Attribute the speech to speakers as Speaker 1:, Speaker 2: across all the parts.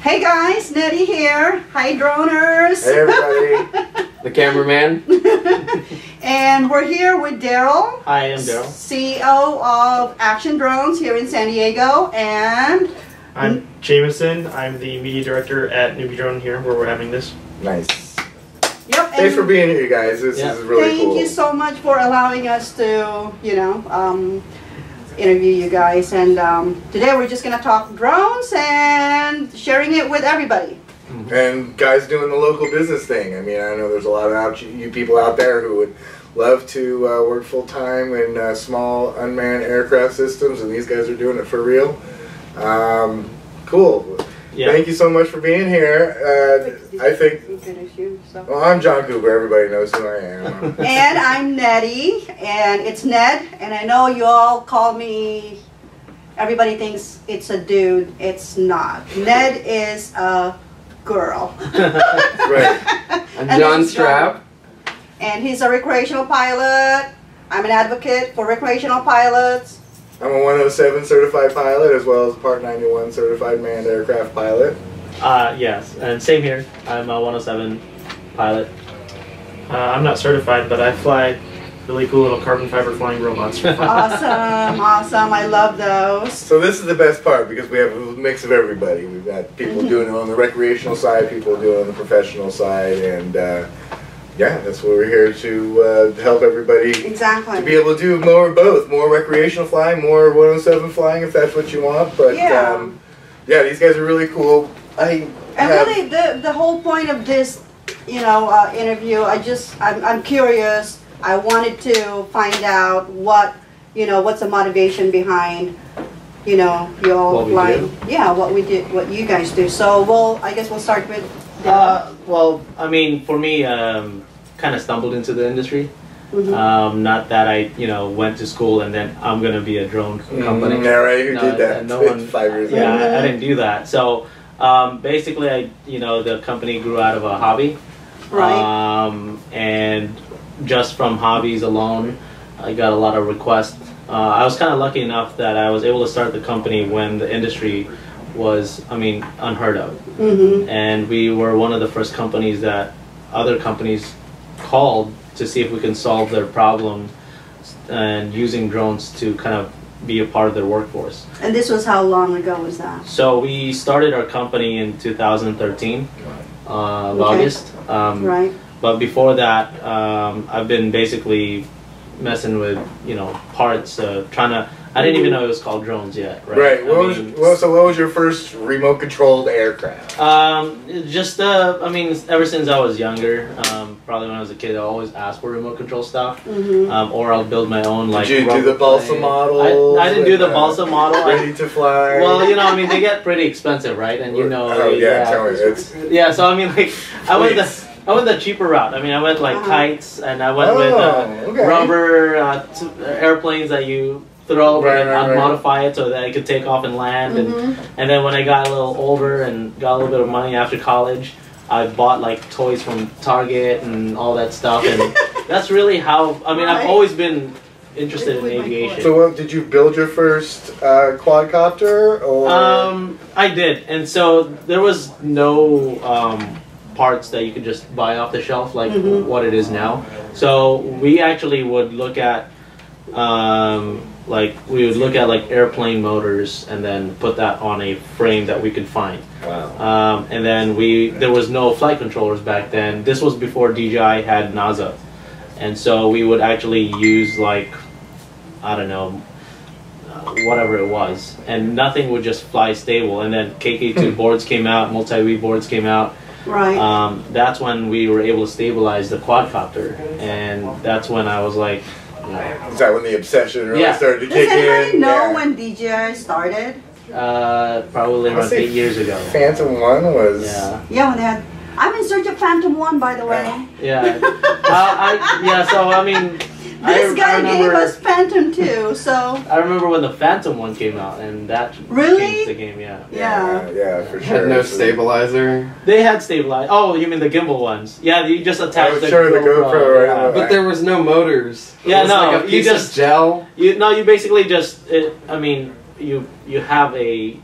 Speaker 1: Hey guys, Nettie here. Hi droners.
Speaker 2: Hey everybody.
Speaker 3: The cameraman.
Speaker 1: And we're here with Darryl.
Speaker 3: Hi, I'm Darryl.
Speaker 1: CEO of Action Drones here in San Diego. And
Speaker 4: I'm Jameson. I'm the media director at Newbee Drone here where we're having this.
Speaker 2: Nice.
Speaker 1: yep.
Speaker 2: Thanks for being here, you guys. This is really cool.
Speaker 1: Thank you so much for allowing us to, interview you guys. And today we're just going to talk drones and sharing it with everybody.
Speaker 2: And guys doing the local business thing. I mean, I know there's a lot of you people out there who would love to work full-time in small unmanned aircraft systems, and these guys are doing it for real. Cool. Yeah. Thank you so much for being here. I think... Well, I'm John Cooper. Everybody knows who I am.
Speaker 1: And I'm Nettie, and it's Ned, and I know you all call me... Everybody thinks it's a dude. It's not. Ned is a girl.
Speaker 2: Right.
Speaker 3: I'm John Strapp.
Speaker 1: And he's a recreational pilot. I'm an advocate for recreational pilots.
Speaker 2: I'm a 107 certified pilot as well as a Part 91 certified manned aircraft pilot.
Speaker 4: Yes, and same here. I'm a 107 pilot. I'm not certified, but I fly really cool little carbon fiber flying robots.
Speaker 1: Awesome, awesome. I love those.
Speaker 2: So this is the best part because we have a mix of everybody. We've got people doing it on the recreational side, people doing it on the professional side, and yeah, that's what we're here to help everybody
Speaker 1: exactly
Speaker 2: to be able to do both, more recreational flying, more 107 flying if that's what you want. But yeah, these guys are really cool.
Speaker 1: Really, the whole point of this, interview, I'm curious. I wanted to find out what's the motivation behind, you all flying. Yeah, what we did, what you guys do. So, I guess we'll start with.
Speaker 3: Well, I mean, for me, kind of stumbled into the industry. Not that I, went to school and then I'm gonna be a drone company.
Speaker 2: Yeah, right. Who did that?
Speaker 3: No one.
Speaker 2: 5 years ago.
Speaker 3: Yeah, I didn't do that. So, basically, the company grew out of a hobby.
Speaker 1: Right.
Speaker 3: And just from hobbies alone, I got a lot of requests. I was kind of lucky enough that I was able to start the company when the industry was, unheard of. And we were one of the first companies that other companies called to see if we can solve their problem and using drones to kind of be a part of their workforce.
Speaker 1: And this was how long ago was that?
Speaker 3: So we started our company in 2013, August.
Speaker 1: Right.
Speaker 3: But before that, I've been basically messing with, parts, trying to. I didn't even know it was called drones yet. Right.
Speaker 2: Right. So what was your first remote controlled aircraft?
Speaker 3: Ever since I was younger, probably when I was a kid, I always asked for remote control stuff, or I'll build my own. Like,
Speaker 2: did you do the balsa model?
Speaker 3: I didn't do the balsa model.
Speaker 2: Ready to fly.
Speaker 3: Well, they get pretty expensive, right? And
Speaker 2: yeah.
Speaker 3: So I went the cheaper route. I went like kites, and I went with rubber airplanes that you throw over and modify it so that it could take off and land. And then when I got a little older and got a little bit of money after college, I bought like toys from Target and all that stuff. And that's really how, I've always been interested in aviation.
Speaker 2: So what, did you build your first quadcopter? Or?
Speaker 3: I did. And so there was no parts that you could just buy off the shelf like what it is now. So we actually would look at airplane motors and then put that on a frame that we could find.
Speaker 2: Wow.
Speaker 3: And then there was no flight controllers back then. This was before DJI had NASA. And so we would actually use whatever it was. And nothing would just fly stable. And then KK2 boards came out, multi-weave boards came out.
Speaker 1: Right.
Speaker 3: That's when we were able to stabilize the quadcopter. And that's when I was like,
Speaker 2: is that when the obsession really started to kick in?
Speaker 1: Does anybody know when DJI started?
Speaker 3: Probably around 8 years ago.
Speaker 2: Phantom 1 was...
Speaker 1: Yeah, when they had... I'm in search of Phantom 1, by the way.
Speaker 3: Yeah.
Speaker 1: This guy gave us Phantom 2, so...
Speaker 3: I remember when the Phantom 1 came out, and that
Speaker 1: really
Speaker 3: changed the game,
Speaker 2: Yeah, for sure.
Speaker 5: Had no stabilizer?
Speaker 3: They had stabilizer. Oh, you mean the gimbal ones? Yeah, you just attached the
Speaker 2: GoPro.
Speaker 5: Right. But there was no motors.
Speaker 3: Yeah,
Speaker 5: like a piece of gel.
Speaker 3: You basically just... you have a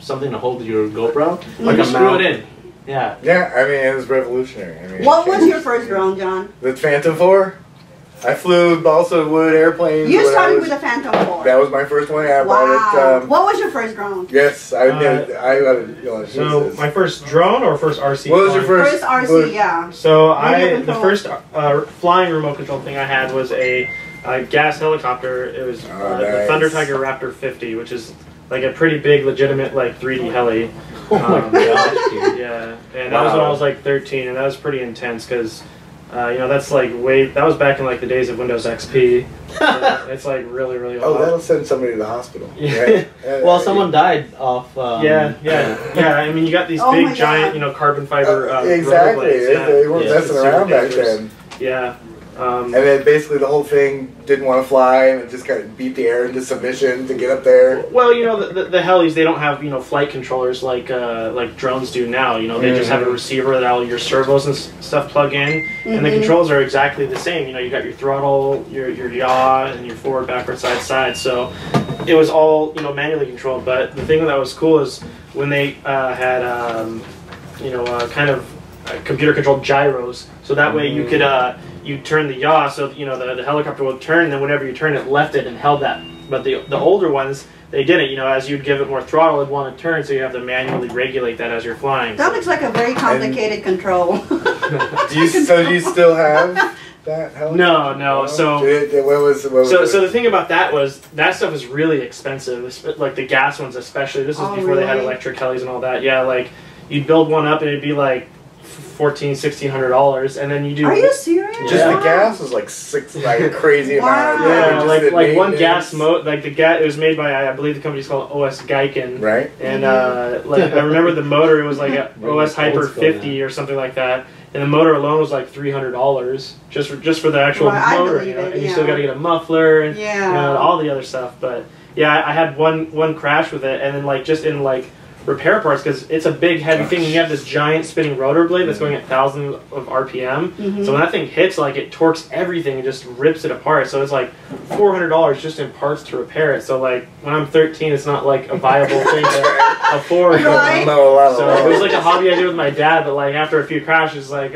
Speaker 3: something to hold your GoPro.
Speaker 5: Like
Speaker 3: you
Speaker 5: a
Speaker 3: screw
Speaker 5: mount.
Speaker 3: it in. Yeah.
Speaker 2: Yeah, I mean, it was revolutionary. I mean,
Speaker 1: What was your first drone, John?
Speaker 2: The Phantom 4. I flew balsa wood airplanes.
Speaker 1: You started with the Phantom 4.
Speaker 2: That was my first one. I
Speaker 1: Wow.
Speaker 2: bought it.
Speaker 1: What was your first drone?
Speaker 2: Yes, I did.
Speaker 4: So my first drone or first RC?
Speaker 2: What was your
Speaker 4: flying?
Speaker 2: first?
Speaker 1: First RC, yeah.
Speaker 4: So
Speaker 1: Radio
Speaker 4: the
Speaker 1: control.
Speaker 4: first flying remote control thing I had was a gas helicopter. It was the
Speaker 2: nice.
Speaker 4: Thunder Tiger Raptor 50, which is like a pretty big, legitimate like 3D heli.
Speaker 3: Oh my gosh, dude.
Speaker 4: Yeah, and that was when I was like 13, and that was pretty intense because. You know, that's like that was back in like the days of Windows XP. So it's like really, really old.
Speaker 2: Oh, that'll send somebody to the hospital.
Speaker 4: Yeah.
Speaker 3: Well, someone died off.
Speaker 4: Yeah. I mean, you got these
Speaker 1: Oh my
Speaker 4: big, giant,
Speaker 1: God.
Speaker 4: you know, carbon fiber.
Speaker 2: Exactly.
Speaker 4: Rollerblades,
Speaker 2: They weren't
Speaker 3: Yeah.
Speaker 2: messing
Speaker 4: It's
Speaker 2: around back
Speaker 4: dangerous.
Speaker 2: then.
Speaker 4: Yeah.
Speaker 2: And then basically the whole thing didn't want to fly, and it just kind of beat the air into submission to get up there.
Speaker 4: Well, you know, the helis, they don't have, you know, flight controllers like drones do now. You know, they just have a receiver that all your servos and stuff plug in, and the controls are exactly the same. You know, you got your throttle, your yaw, and your forward, backward, side. So it was all, you know, manually controlled. But the thing that was cool is when they had, you know, kind of computer-controlled gyros. So that way you could you turn the yaw, so you know the helicopter would turn, and then whenever you turn it, left it and held that. But the older ones, they didn't. You know, as you'd give it more throttle, it'd want to turn, so you have to manually regulate that as you're flying.
Speaker 1: That looks like a very complicated control.
Speaker 2: Do you still have that helicopter?
Speaker 4: No. So
Speaker 2: what was
Speaker 4: so the thing about that was that stuff is really expensive. Like the gas ones, especially. This was before they had
Speaker 1: really?
Speaker 4: electric helis and all that. Yeah, like you'd build one up and it'd be like $1,400-$1,600, and then you do.
Speaker 1: Are you serious?
Speaker 2: Just the gas was like a crazy amount.
Speaker 1: Wow.
Speaker 4: Yeah,
Speaker 2: Just
Speaker 4: like
Speaker 2: the
Speaker 4: one
Speaker 2: maintenance.
Speaker 4: gas like the gas. It was made by I believe the company's called OS Geiken.
Speaker 2: Right.
Speaker 4: And like I remember the motor, it was like a OS Hyper 50 or something like that, and the motor alone was like $300 just for the actual
Speaker 1: Right, I
Speaker 4: motor.
Speaker 1: believe
Speaker 4: You know?
Speaker 1: it,
Speaker 4: And you
Speaker 1: yeah.
Speaker 4: still got to get a muffler and
Speaker 1: Yeah.
Speaker 4: you know, all the other stuff. But yeah, I had one crash with it, and then like just in like repair parts because it's a big heavy thing, and you have this giant spinning rotor blade that's going at thousands of RPM. So when that thing hits, like it torques everything and just rips it apart. So it's like $400 just in parts to repair it. So like when I'm 13, it's not like a viable thing to afford.
Speaker 1: Right.
Speaker 4: So it was like a hobby I did with my dad, but like after a few crashes, like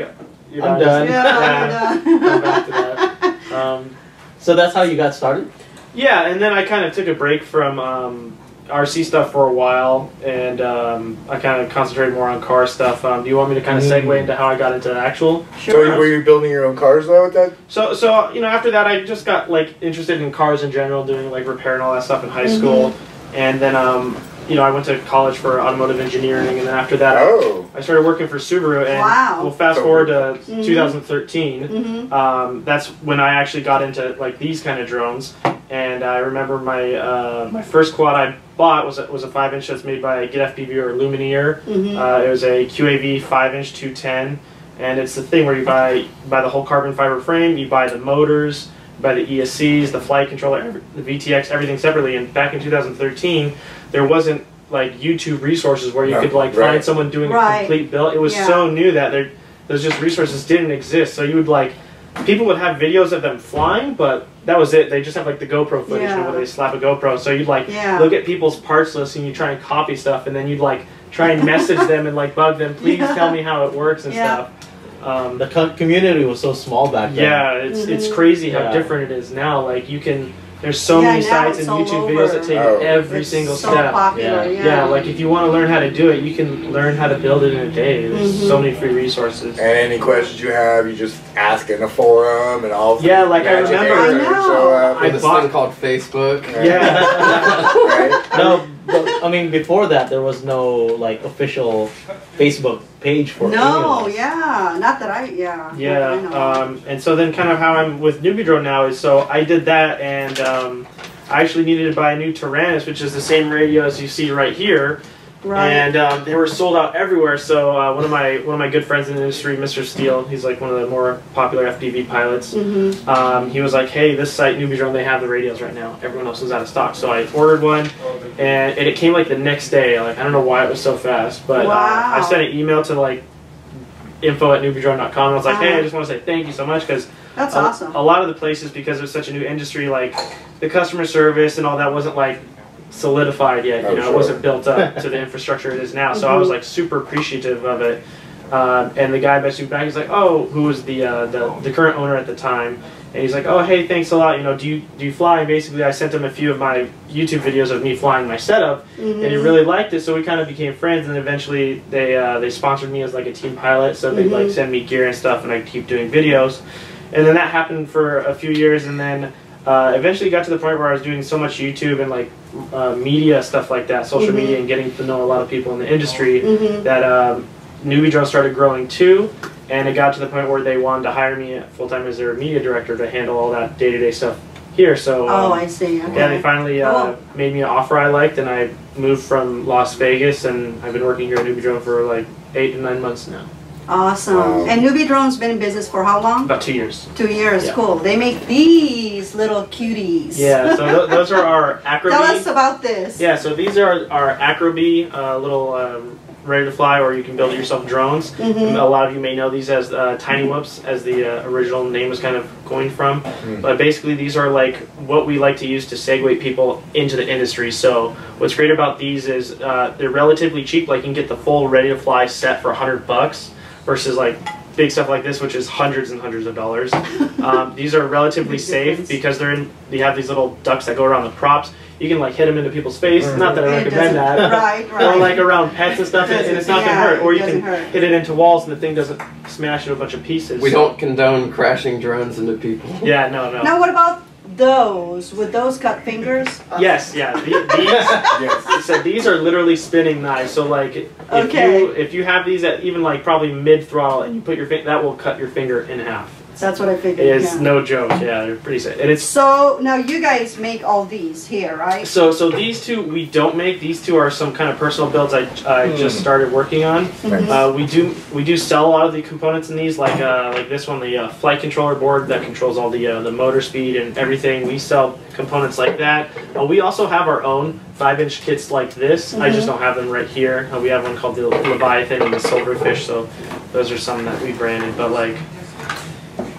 Speaker 4: you know,
Speaker 3: I'm done.
Speaker 1: Yeah,
Speaker 4: go back to that.
Speaker 3: So that's how you got started?
Speaker 4: Yeah, and then I kind of took a break from RC stuff for a while, and I kind of concentrated more on car stuff. Do you want me to kind of segue into how I got into actual?
Speaker 2: Sure. So were you building your own cars though at that?
Speaker 4: So you know, after that, I just got like interested in cars in general, doing like repair and all that stuff in high school, and then you know, I went to college for automotive engineering, and then after that, I started working for Subaru. And we'll fast forward to 2013. That's when I actually got into like these kind of drones. And I remember my my first quad I bought was a 5-inch that's made by Get FPV or Lumineer. It was a QAV 5-inch 210, and it's the thing where you buy the whole carbon fiber frame, you buy the motors, you buy the ESCs, the flight controller, the VTX, everything separately. And back in 2013, there wasn't like YouTube resources where you could like find someone doing a complete build. It was so new that those just resources didn't exist. So you would like. People would have videos of them flying, but that was it. They just have like the GoPro footage where they slap a GoPro. So you'd like look at people's parts list and you try and copy stuff, and then you'd like try and message them and like bug them, please tell me how it works and stuff.
Speaker 3: The community was so small back then.
Speaker 4: Yeah, it's crazy how different it is now. Like you can. There's so many sites and YouTube videos that take every single step.
Speaker 1: Popular,
Speaker 4: yeah, like if you want to learn how to do it, you can learn how to build it in a day. There's so many free resources.
Speaker 2: And any questions you have, you just ask in a forum and all.
Speaker 4: Yeah, like I remember.
Speaker 5: I bought this thing called Facebook.
Speaker 4: Yeah.
Speaker 3: No, but I mean before that there was no like official Facebook page for
Speaker 1: not that I
Speaker 4: and so then kind of how I'm with Newbee Drone now is so I did that, and I actually needed to buy a new Tyrannus, which is the same radio as you see right here. And they were sold out everywhere. So one of my good friends in the industry, Mr. Steele, he's like one of the more popular FPV pilots. He was like, "Hey, this site Newbee Drone, they have the radios right now. Everyone else is out of stock." So I ordered one, and it came like the next day. Like I don't know why it was so fast, but I sent an email to like info@newbeedrone.com. And I was like, "Hey, I just want to say thank you so much," because
Speaker 1: that's awesome.
Speaker 4: A lot of the places, because it was such a new industry, like the customer service and all that wasn't like solidified yet. You know, it wasn't built up to the infrastructure it is now. So I was like super appreciative of it. And the guy messaged me back. He's like, "Oh, who was the current owner at the time?" And he's like, "Oh, hey, thanks a lot. You know, do you fly?" And basically, I sent him a few of my YouTube videos of me flying my setup, and he really liked it. So we kind of became friends. And eventually, they sponsored me as like a team pilot. So they like send me gear and stuff, and I keep doing videos. And then that happened for a few years, and then eventually got to the point where I was doing so much YouTube and like media stuff like that, social media, and getting to know a lot of people in the industry that Newbee Drone started growing too, and it got to the point where they wanted to hire me full time as their media director to handle all that day-to-day stuff here. So
Speaker 1: I see. Okay.
Speaker 4: Yeah, they finally made me an offer I liked, and I moved from Las Vegas, and I've been working here at Newbee Drone for like 8 to 9 months now.
Speaker 1: Awesome. And Newbee Drone's been in business for how long?
Speaker 4: About 2 years.
Speaker 1: 2 years, cool. They make these little cuties.
Speaker 4: Yeah, so those are our Acrobee.
Speaker 1: Tell us about this.
Speaker 4: Yeah, so these are our Acrobee little ready to fly, or you can build it yourself drones. A lot of you may know these as Tiny Whoops, as the original name was kind of coined from. But basically these are like what we like to use to segue people into the industry. So what's great about these is they're relatively cheap. Like you can get the full ready to fly set for $100 versus like big stuff like this, which is hundreds and hundreds of dollars. These are relatively safe because they have these little ducts that go around the props. You can like hit them into people's face. Not that I recommend that.
Speaker 1: Right.
Speaker 4: Or like around pets and stuff, and it's not gonna hurt. Or you can hit it into walls and the thing doesn't smash into a bunch of pieces.
Speaker 5: We don't condone crashing drones into people.
Speaker 4: Yeah, no.
Speaker 1: Now what about those? Would those cut fingers?
Speaker 4: Yes, yeah. These, so these are literally spinning knives. So like, if you have these at even like probably mid throttle and you put your finger, that will cut your finger in half.
Speaker 1: That's what I figured.
Speaker 4: It's no joke. Yeah, they're pretty safe. And it's
Speaker 1: so now you guys make all these here, right?
Speaker 4: So these two we don't make. These two are some kind of personal builds I just started working on. We do sell a lot of the components in these, like this one, the flight controller board that controls all the motor speed and everything. We sell components like that. We also have our own 5-inch kits like this. I just don't have them right here. We have one called the Leviathan and the Silverfish. So those are some that we branded, but like.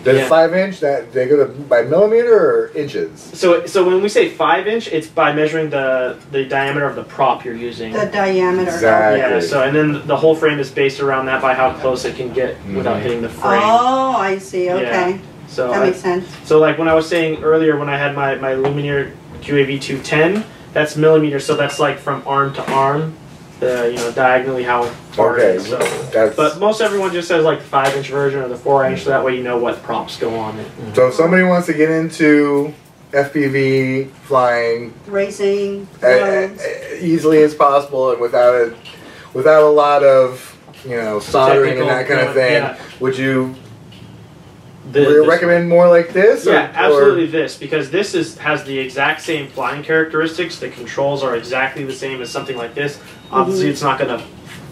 Speaker 2: The 5-inch, that they go by millimeter or inches?
Speaker 4: So when we say 5-inch, it's by measuring the diameter of the prop you're using.
Speaker 1: The diameter.
Speaker 2: Exactly.
Speaker 4: Yeah. So and then the whole frame is based around that by how close it can get without hitting the frame.
Speaker 1: Oh, I see. Okay.
Speaker 4: Yeah. So
Speaker 1: that makes sense.
Speaker 4: So like when I was saying earlier, when I had my Lumineer QAV 210, that's millimeters. So that's like from arm to arm. Diagonally how far it is. So. But most everyone just says like the 5-inch version or the 4-inch, so that way you know what props go on it.
Speaker 2: So if somebody wants to get into FPV flying,
Speaker 1: racing,
Speaker 2: easily as possible and without a lot of soldering and that kind of thing, would you recommend more like this?
Speaker 4: Yeah, absolutely this, because this has the exact same flying characteristics. The controls are exactly the same as something like this. Obviously, it's not going to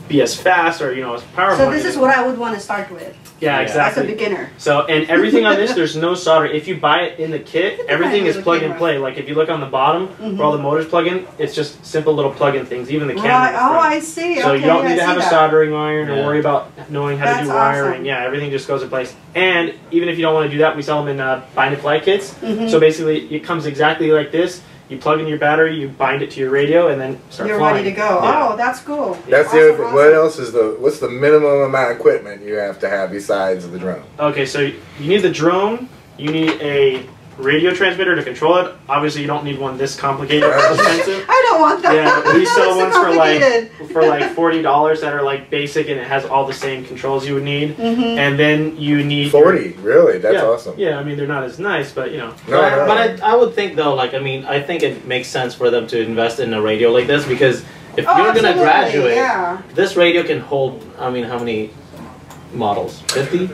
Speaker 4: be as fast or as powerful.
Speaker 1: So this is what I would want to start with.
Speaker 4: Yeah, exactly.
Speaker 1: As a beginner.
Speaker 4: So, and everything on this, there's no solder. If you buy it in the kit, everything is plug and play. Like if you look on the bottom where all the motors plug in, it's just simple little plug-in things. Even the camera.
Speaker 1: Right. Oh, I see.
Speaker 4: So you don't need to have a soldering iron or worry about knowing how to do wiring. Awesome. Yeah, everything just goes in place. And even if you don't want to do that, we sell them in bind and fly kits. So basically, it comes exactly like this. You plug in your battery, you bind it to your radio, and then start flying.
Speaker 1: You're ready to go. Yeah. Oh, that's cool.
Speaker 2: That's the other thing. What else is what's the minimum amount of equipment you have to have besides the drone?
Speaker 4: Okay, so you need the drone, you need a radio transmitter to control it. Obviously, you don't need one this complicated or expensive.
Speaker 1: I don't want that.
Speaker 4: Yeah, we sell ones for like $40 that are like basic and it has all the same controls you would need. And then you need
Speaker 2: 40. Really, that's awesome.
Speaker 4: Yeah, I mean they're not as nice, but
Speaker 3: No. But I would think though, like I think it makes sense for them to invest in a radio like this because if you're gonna graduate, this radio can hold. I mean, how many models? 50.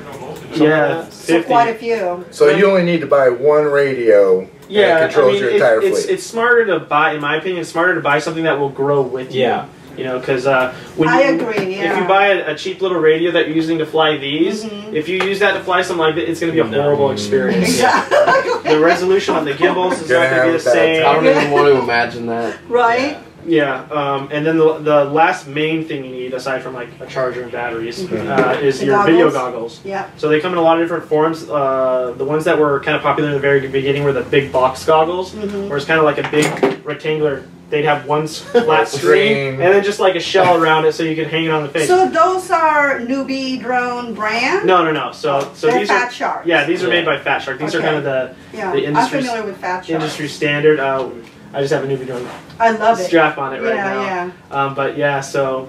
Speaker 4: Yeah, 50.
Speaker 1: So quite a few.
Speaker 2: So you only need to buy one radio that controls your entire fleet.
Speaker 4: It's smarter to buy, in my opinion, it's smarter to buy something that will grow with you.
Speaker 3: Yeah.
Speaker 4: Because
Speaker 1: I agree,
Speaker 4: if you buy a cheap little radio that you're using to fly these, if you use that to fly something like that, it's going to be a horrible experience.
Speaker 1: Exactly.
Speaker 4: The resolution on the gimbals is not going to be the same.
Speaker 5: I don't even want to imagine that.
Speaker 1: Right?
Speaker 4: Yeah, and then the last main thing you need, aside from like a charger and batteries, is your video goggles.
Speaker 1: Yeah.
Speaker 4: So they come in a lot of different forms. The ones that were kind of popular in the very beginning were the big box goggles, where it's kind of like a big rectangular they'd have one flat screen and then just like a shell around it so you can hang it on the face.
Speaker 1: So those are Newbee Drone brand?
Speaker 4: No. So these
Speaker 1: Fat
Speaker 4: are
Speaker 1: Shark.
Speaker 4: Yeah, these are made by Fat Shark. These are kind of the industry.
Speaker 1: I'm familiar with Fat Shark.
Speaker 4: Industry standard. I just have a Newbee Drone.
Speaker 1: I love it.
Speaker 4: Strap on it right now. Yeah. But yeah, so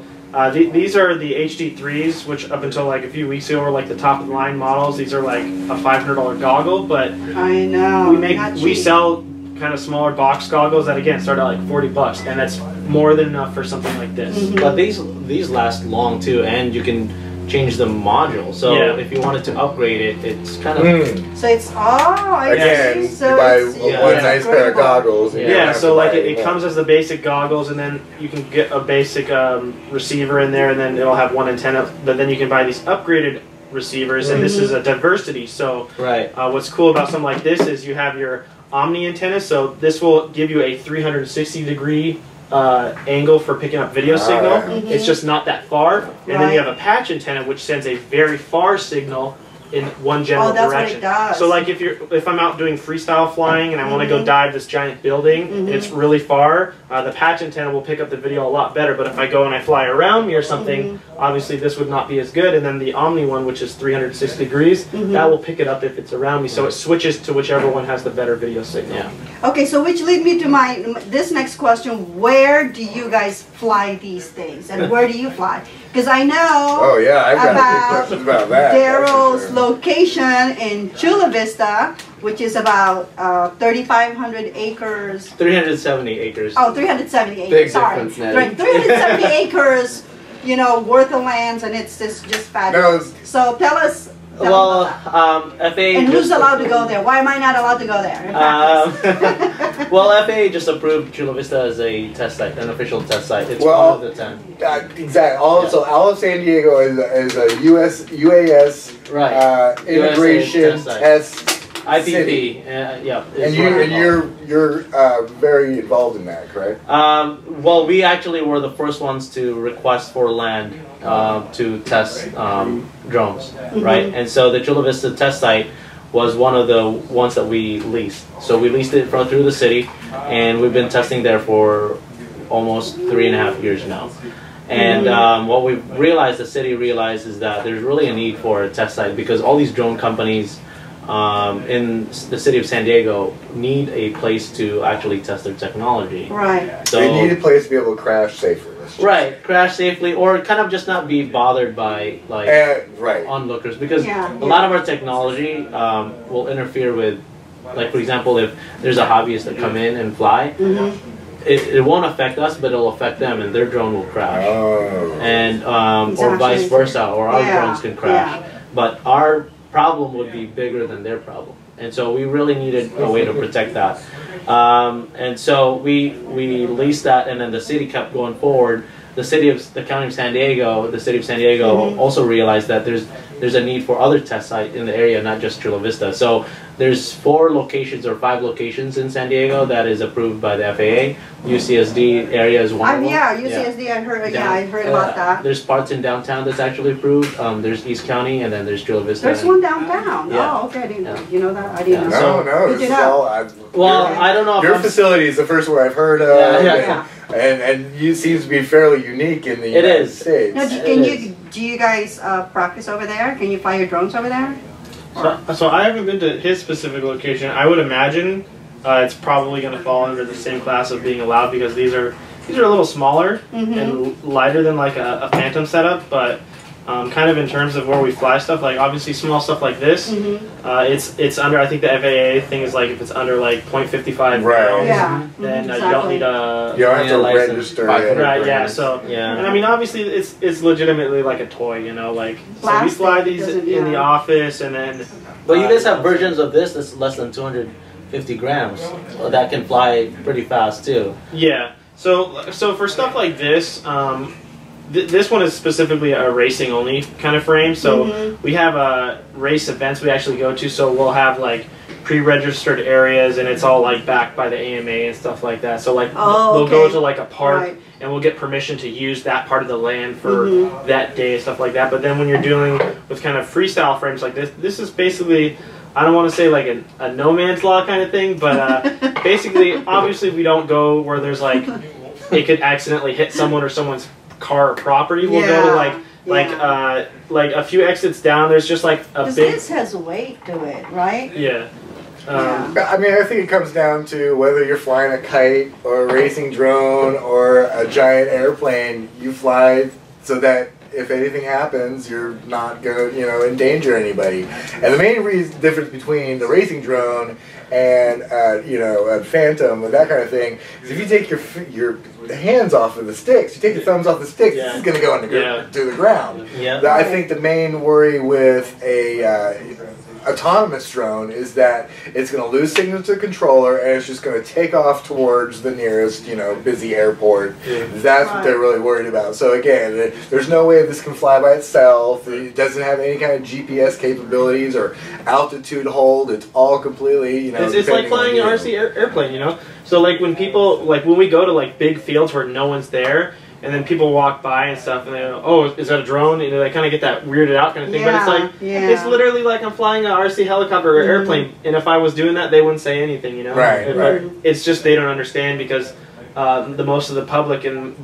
Speaker 4: these are the HD3s, which up until like a few weeks ago were like the top of the line models. These are like a $500 goggle, but
Speaker 1: I know.
Speaker 4: We sell kind of smaller box goggles that again start at like $40, and that's more than enough for something like this.
Speaker 3: Mm-hmm. But these last long too, and you can change the module. So if you wanted to upgrade it, it's kind of
Speaker 1: so it's
Speaker 2: again
Speaker 1: so
Speaker 2: you buy one nice pair of goggles. And
Speaker 4: so like it comes as the basic goggles, and then you can get a basic receiver in there, and then it'll have one antenna. But then you can buy these upgraded receivers, and this is a diversity. So what's cool about something like this is you have your Omni antenna, so this will give you a 360-degree angle for picking up video signal. It's just not that far. And then you have a patch antenna, which sends a very far signal in one general direction.
Speaker 1: What it does.
Speaker 4: So like if I'm out doing freestyle flying and I want to go dive this giant building and it's really far, the patch antenna will pick up the video a lot better. But if I go and I fly around me or something, obviously this would not be as good. And then the Omni one, which is 360 degrees, that will pick it up if it's around me. So it switches to whichever one has the better video signal.
Speaker 1: Okay, so which lead me to this next question: where do you guys fly these things, and where do you fly? Because I know
Speaker 2: I've got a few questions about that.
Speaker 1: Darryl's location in Chula Vista, which is about 3,500 acres.
Speaker 3: 370 acres.
Speaker 1: Oh, 370 acres.
Speaker 5: Big
Speaker 1: Sorry,
Speaker 5: difference, Nettie.
Speaker 1: 370 acres. Worth of lands, and it's just fabulous. So tell us.
Speaker 3: Well, FAA.
Speaker 1: And who's allowed to go there? Why am I not allowed to go there?
Speaker 3: Well, FAA just approved Chula Vista as a test site, an official test site. It's one of the 10.
Speaker 2: Exactly. So all of San Diego is a UAS integration test
Speaker 3: IPP.
Speaker 2: And you're very involved in that, correct?
Speaker 3: Well, we actually were the first ones to request for land to test drones, right? And so the Chula Vista test site was one of the ones that we leased. So we leased it through the city, and we've been testing there for almost 3.5 years now. And what we realized, the city realized, is that there's really a need for a test site because all these drone companies in the city of San Diego need a place to actually test their technology.
Speaker 1: Right.
Speaker 2: So they need a place to be able to crash safely.
Speaker 3: Right, crash safely, or kind of just not be bothered by like onlookers, because a lot of our technology will interfere with, like for example, if there's a hobbyist that come in and fly, it won't affect us, but it'll affect them, and their drone will crash, and or vice versa, or our drones can crash. But our problem would be bigger than their problem, and so we really needed a way to protect that. And so we leased that, and then the city kept going forward. The city of the city of San Diego also realized that there's a need for other test sites in the area, not just Chula Vista. So there's 4 locations or 5 locations in San Diego that is approved by the FAA. UCSD area is one of them.
Speaker 1: UCSD, I heard. I heard about that.
Speaker 3: There's parts in downtown that's actually approved. There's East County, and then there's Chula Vista.
Speaker 1: There's one downtown. Oh, okay. I didn't know. You know that? I didn't know.
Speaker 2: No. This is all.
Speaker 3: I don't know.
Speaker 2: Your facility is the first one I've heard of. And you seems to be fairly unique in the United States.
Speaker 1: Now, do you guys practice over there? Can you fly your drones over there?
Speaker 4: So I haven't been to his specific location. I would imagine it's probably going to fall under the same class of being allowed, because these are a little smaller and lighter than like a Phantom setup, but kind of in terms of where we fly stuff, like obviously small stuff like this, it's under, I think the FAA thing is like if it's under like 0.55 pounds, then you don't need a
Speaker 2: register.
Speaker 4: So and I mean obviously it's legitimately like a toy, like so we fly these in the office, and then.
Speaker 3: But you guys have versions of this that's less than 250 grams that can fly pretty fast too.
Speaker 4: Yeah. So for stuff like this. This one is specifically a racing only kind of frame, so we have race events we actually go to, so we'll have like pre-registered areas, and it's all like backed by the AMA and stuff like that. So like we'll go to like a park and we'll get permission to use that part of the land for that day and stuff like that. But then when you're dealing with kind of freestyle frames like this is basically I don't want to say like a no man's law kind of thing, but basically, obviously, we don't go where there's like it could accidentally hit someone or someone's car or property. We'll go to like a few exits down. There's just like a big.
Speaker 1: This has weight to it, right?
Speaker 4: Yeah.
Speaker 2: I mean, I think it comes down to whether you're flying a kite or a racing drone or a giant airplane. You fly so that if anything happens, you're not gonna, endanger anybody. And the main difference between the racing drone and a Phantom or that kind of thing is if you take your hands off of the sticks, you take your thumbs off the sticks, this is gonna go to the ground.
Speaker 3: Yeah.
Speaker 2: I think the main worry with a autonomous drone is that it's going to lose signal to the controller and it's just going to take off towards the nearest, busy airport. That's what they're really worried about. So again, there's no way this can fly by itself. It doesn't have any kind of GPS capabilities or altitude hold. It's all completely,
Speaker 4: It's like flying an RC airplane, So like when we go to like big fields where no one's there, and then people walk by and stuff, and they go, "Oh, is that a drone?" And they kind of get that weirded out kind of thing. But it's like it's literally like I'm flying an RC helicopter or airplane, and if I was doing that, they wouldn't say anything,
Speaker 2: Right.
Speaker 4: But it's just they don't understand because the most of the public and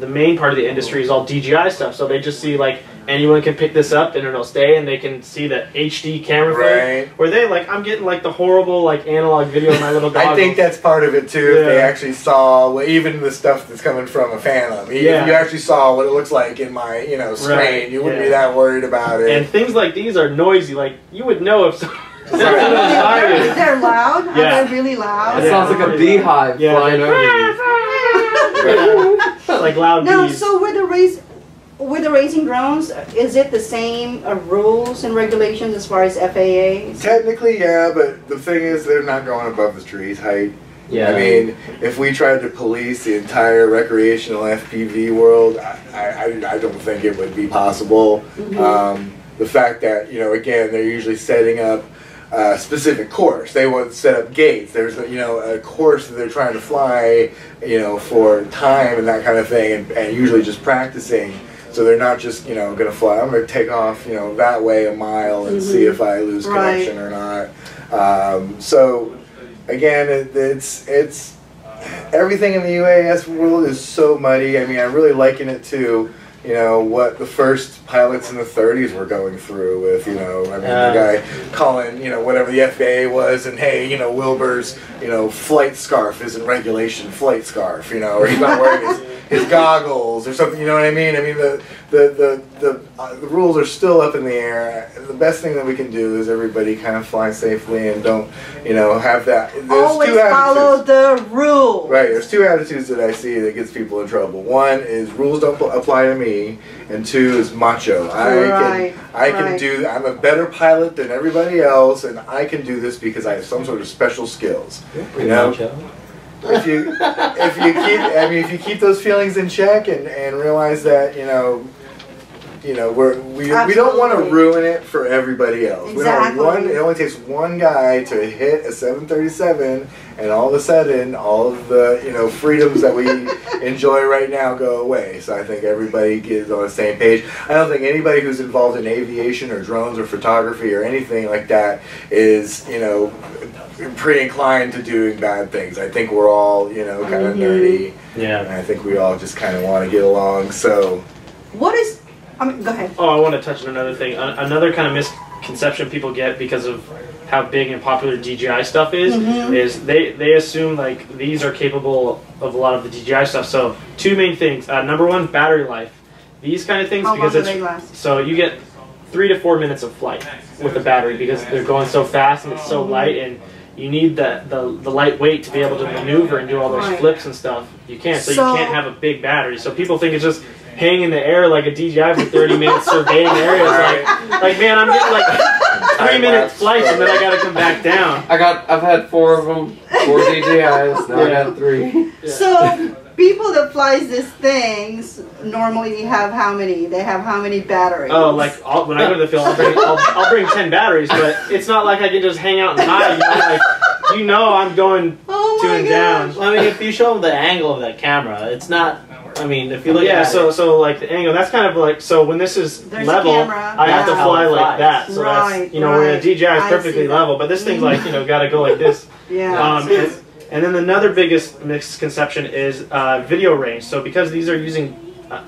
Speaker 4: the main part of the industry is all DJI stuff, so they just see like anyone can pick this up and it'll stay, and they can see the HD camera frame. Where they I'm getting like the horrible analog video of my little goggles.
Speaker 2: I think that's part of it too. If they actually saw even the stuff that's coming from a Phantom, if you actually saw what it looks like in my screen, you wouldn't be that worried about it.
Speaker 4: And things like these are noisy. Like you would know if someone.
Speaker 1: They're loud? Are they really loud?
Speaker 5: It sounds like a beehive flying over you.
Speaker 4: Like loud bees.
Speaker 1: So with the racing drones, is it the same rules and regulations as far as FAA?
Speaker 2: Technically, yeah, but the thing is they're not going above the tree's height.
Speaker 3: Yeah.
Speaker 2: I mean, if we tried to police the entire recreational FPV world, I don't think it would be possible. The fact that, again, they're usually setting up a specific course. They want to set up gates. There's a course that they're trying to fly, for time and that kind of thing, and usually just practicing. So they're not just, going to fly. I'm going to take off, that way a mile and see if I lose connection or not. So again, it's everything in the UAS world is so muddy. I mean, I really liken it to what the first pilots in the 30s were going through with, the guy calling, whatever the FAA was, and hey, Wilbur's, flight scarf isn't regulation flight scarf, or he's not wearing his goggles or something, you know what I mean? I mean, the rules are still up in the air. The best thing that we can do is everybody kind of fly safely and don't, have that. There's
Speaker 1: always follow the rules.
Speaker 2: Right, there's two attitudes that I see that gets people in trouble. One is rules don't apply to me, and two is macho. I can do. I'm a better pilot than everybody else, and I can do this because I have some sort of special skills.
Speaker 3: Macho.
Speaker 2: If you keep those feelings in check and realize that we don't want to ruin it for everybody else.
Speaker 1: Exactly.
Speaker 2: It only takes one guy to hit a 737, and all of a sudden, all of the freedoms that we enjoy right now go away. So I think everybody gets on the same page. I don't think anybody who's involved in aviation or drones or photography or anything like that is pretty inclined to doing bad things. I think we're all kind of nerdy.
Speaker 3: Yeah.
Speaker 2: And I think we all just kind of want to get along. So
Speaker 1: what is? Go ahead.
Speaker 4: Oh, I want to touch on another thing. Another kind of misconception people get because of how big and popular DJI stuff is they assume like these are capable of a lot of the DJI stuff. So two main things. Number one, battery life. These kind of things because it's so you get 3 to 4 minutes of flight with the battery because they're going so fast and it's so light, and you need the light weight to be able to maneuver and do all those flips and stuff. You can't, so you can't have a big battery. So people think it's just hang in the air like a DJI for 30 minutes surveying areas. Like man, I'm getting like 3-minute flights and then I gotta come back down.
Speaker 5: I've had 4 of them, 4 DJIs. Now I got 3.
Speaker 1: Yeah. So people that flies these things normally have how many? They have how many batteries?
Speaker 4: Oh, like when I go to the field, I'll bring 10 batteries, but it's not like I can just hang out and hide. I'm going to and down.
Speaker 3: I mean, if you show them the angle of that camera, it's not I mean, if you look at
Speaker 4: so like the angle, that's kind of like, so when this is
Speaker 1: There's
Speaker 4: level, I have to fly like that. So that's, you know, where the DJI is perfectly level, but this thing's like, you know, got to go like this. And then another biggest misconception is video range. So because these are using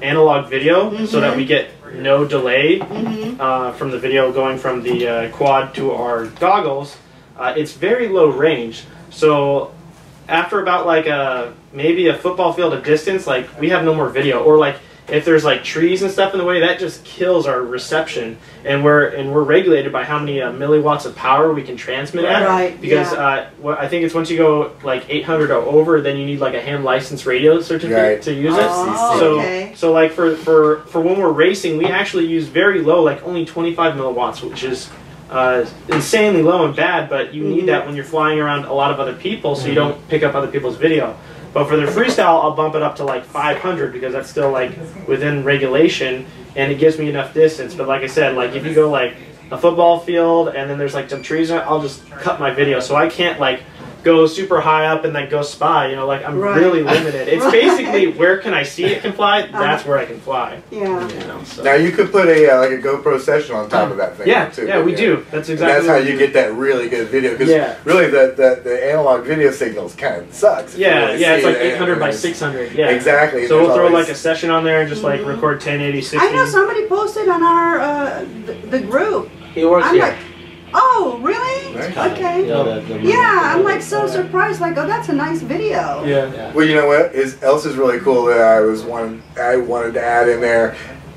Speaker 4: analog video, so that we get no delay from the video going from the quad to our goggles, it's very low range. So after about like maybe a football field of distance, like we have no more video, or like if there's like trees and stuff in the way, that just kills our reception, and we're regulated by how many milliwatts of power we can transmit at. Because I think it's once you go like 800 or over, then you need like a hand licensed radio certificate to use it. So like for when we're racing, we actually use very low, like only 25 milliwatts, which is insanely low and bad, but you need that when you're flying around a lot of other people, so you don't pick up other people's video. But for the freestyle, I'll bump it up to like 500 because that's still like within regulation, and it gives me enough distance. But like I said, like if you go like a football field and then there's like some trees, I'll just cut my video, so I can't like go super high up and then go spy, you know, like I'm really limited. It's basically where can I see it can fly, that's where I can fly. You know, so.
Speaker 2: Now you could put a like a GoPro session on top of that thing too.
Speaker 4: Yeah, we do. That's exactly
Speaker 2: and that's how you get that really good video, because really the analog video signals kind of sucks.
Speaker 4: It's like 800 by 600.
Speaker 2: Exactly.
Speaker 4: So we'll throw like a session on there and just like record 1080, 60.
Speaker 1: I know somebody posted on our the group.
Speaker 3: He works here.
Speaker 1: Like, oh, really? Okay. I'm like so surprised. Like, oh, that's a nice video.
Speaker 2: Well, you know what? Else is really cool that I wanted to add in there.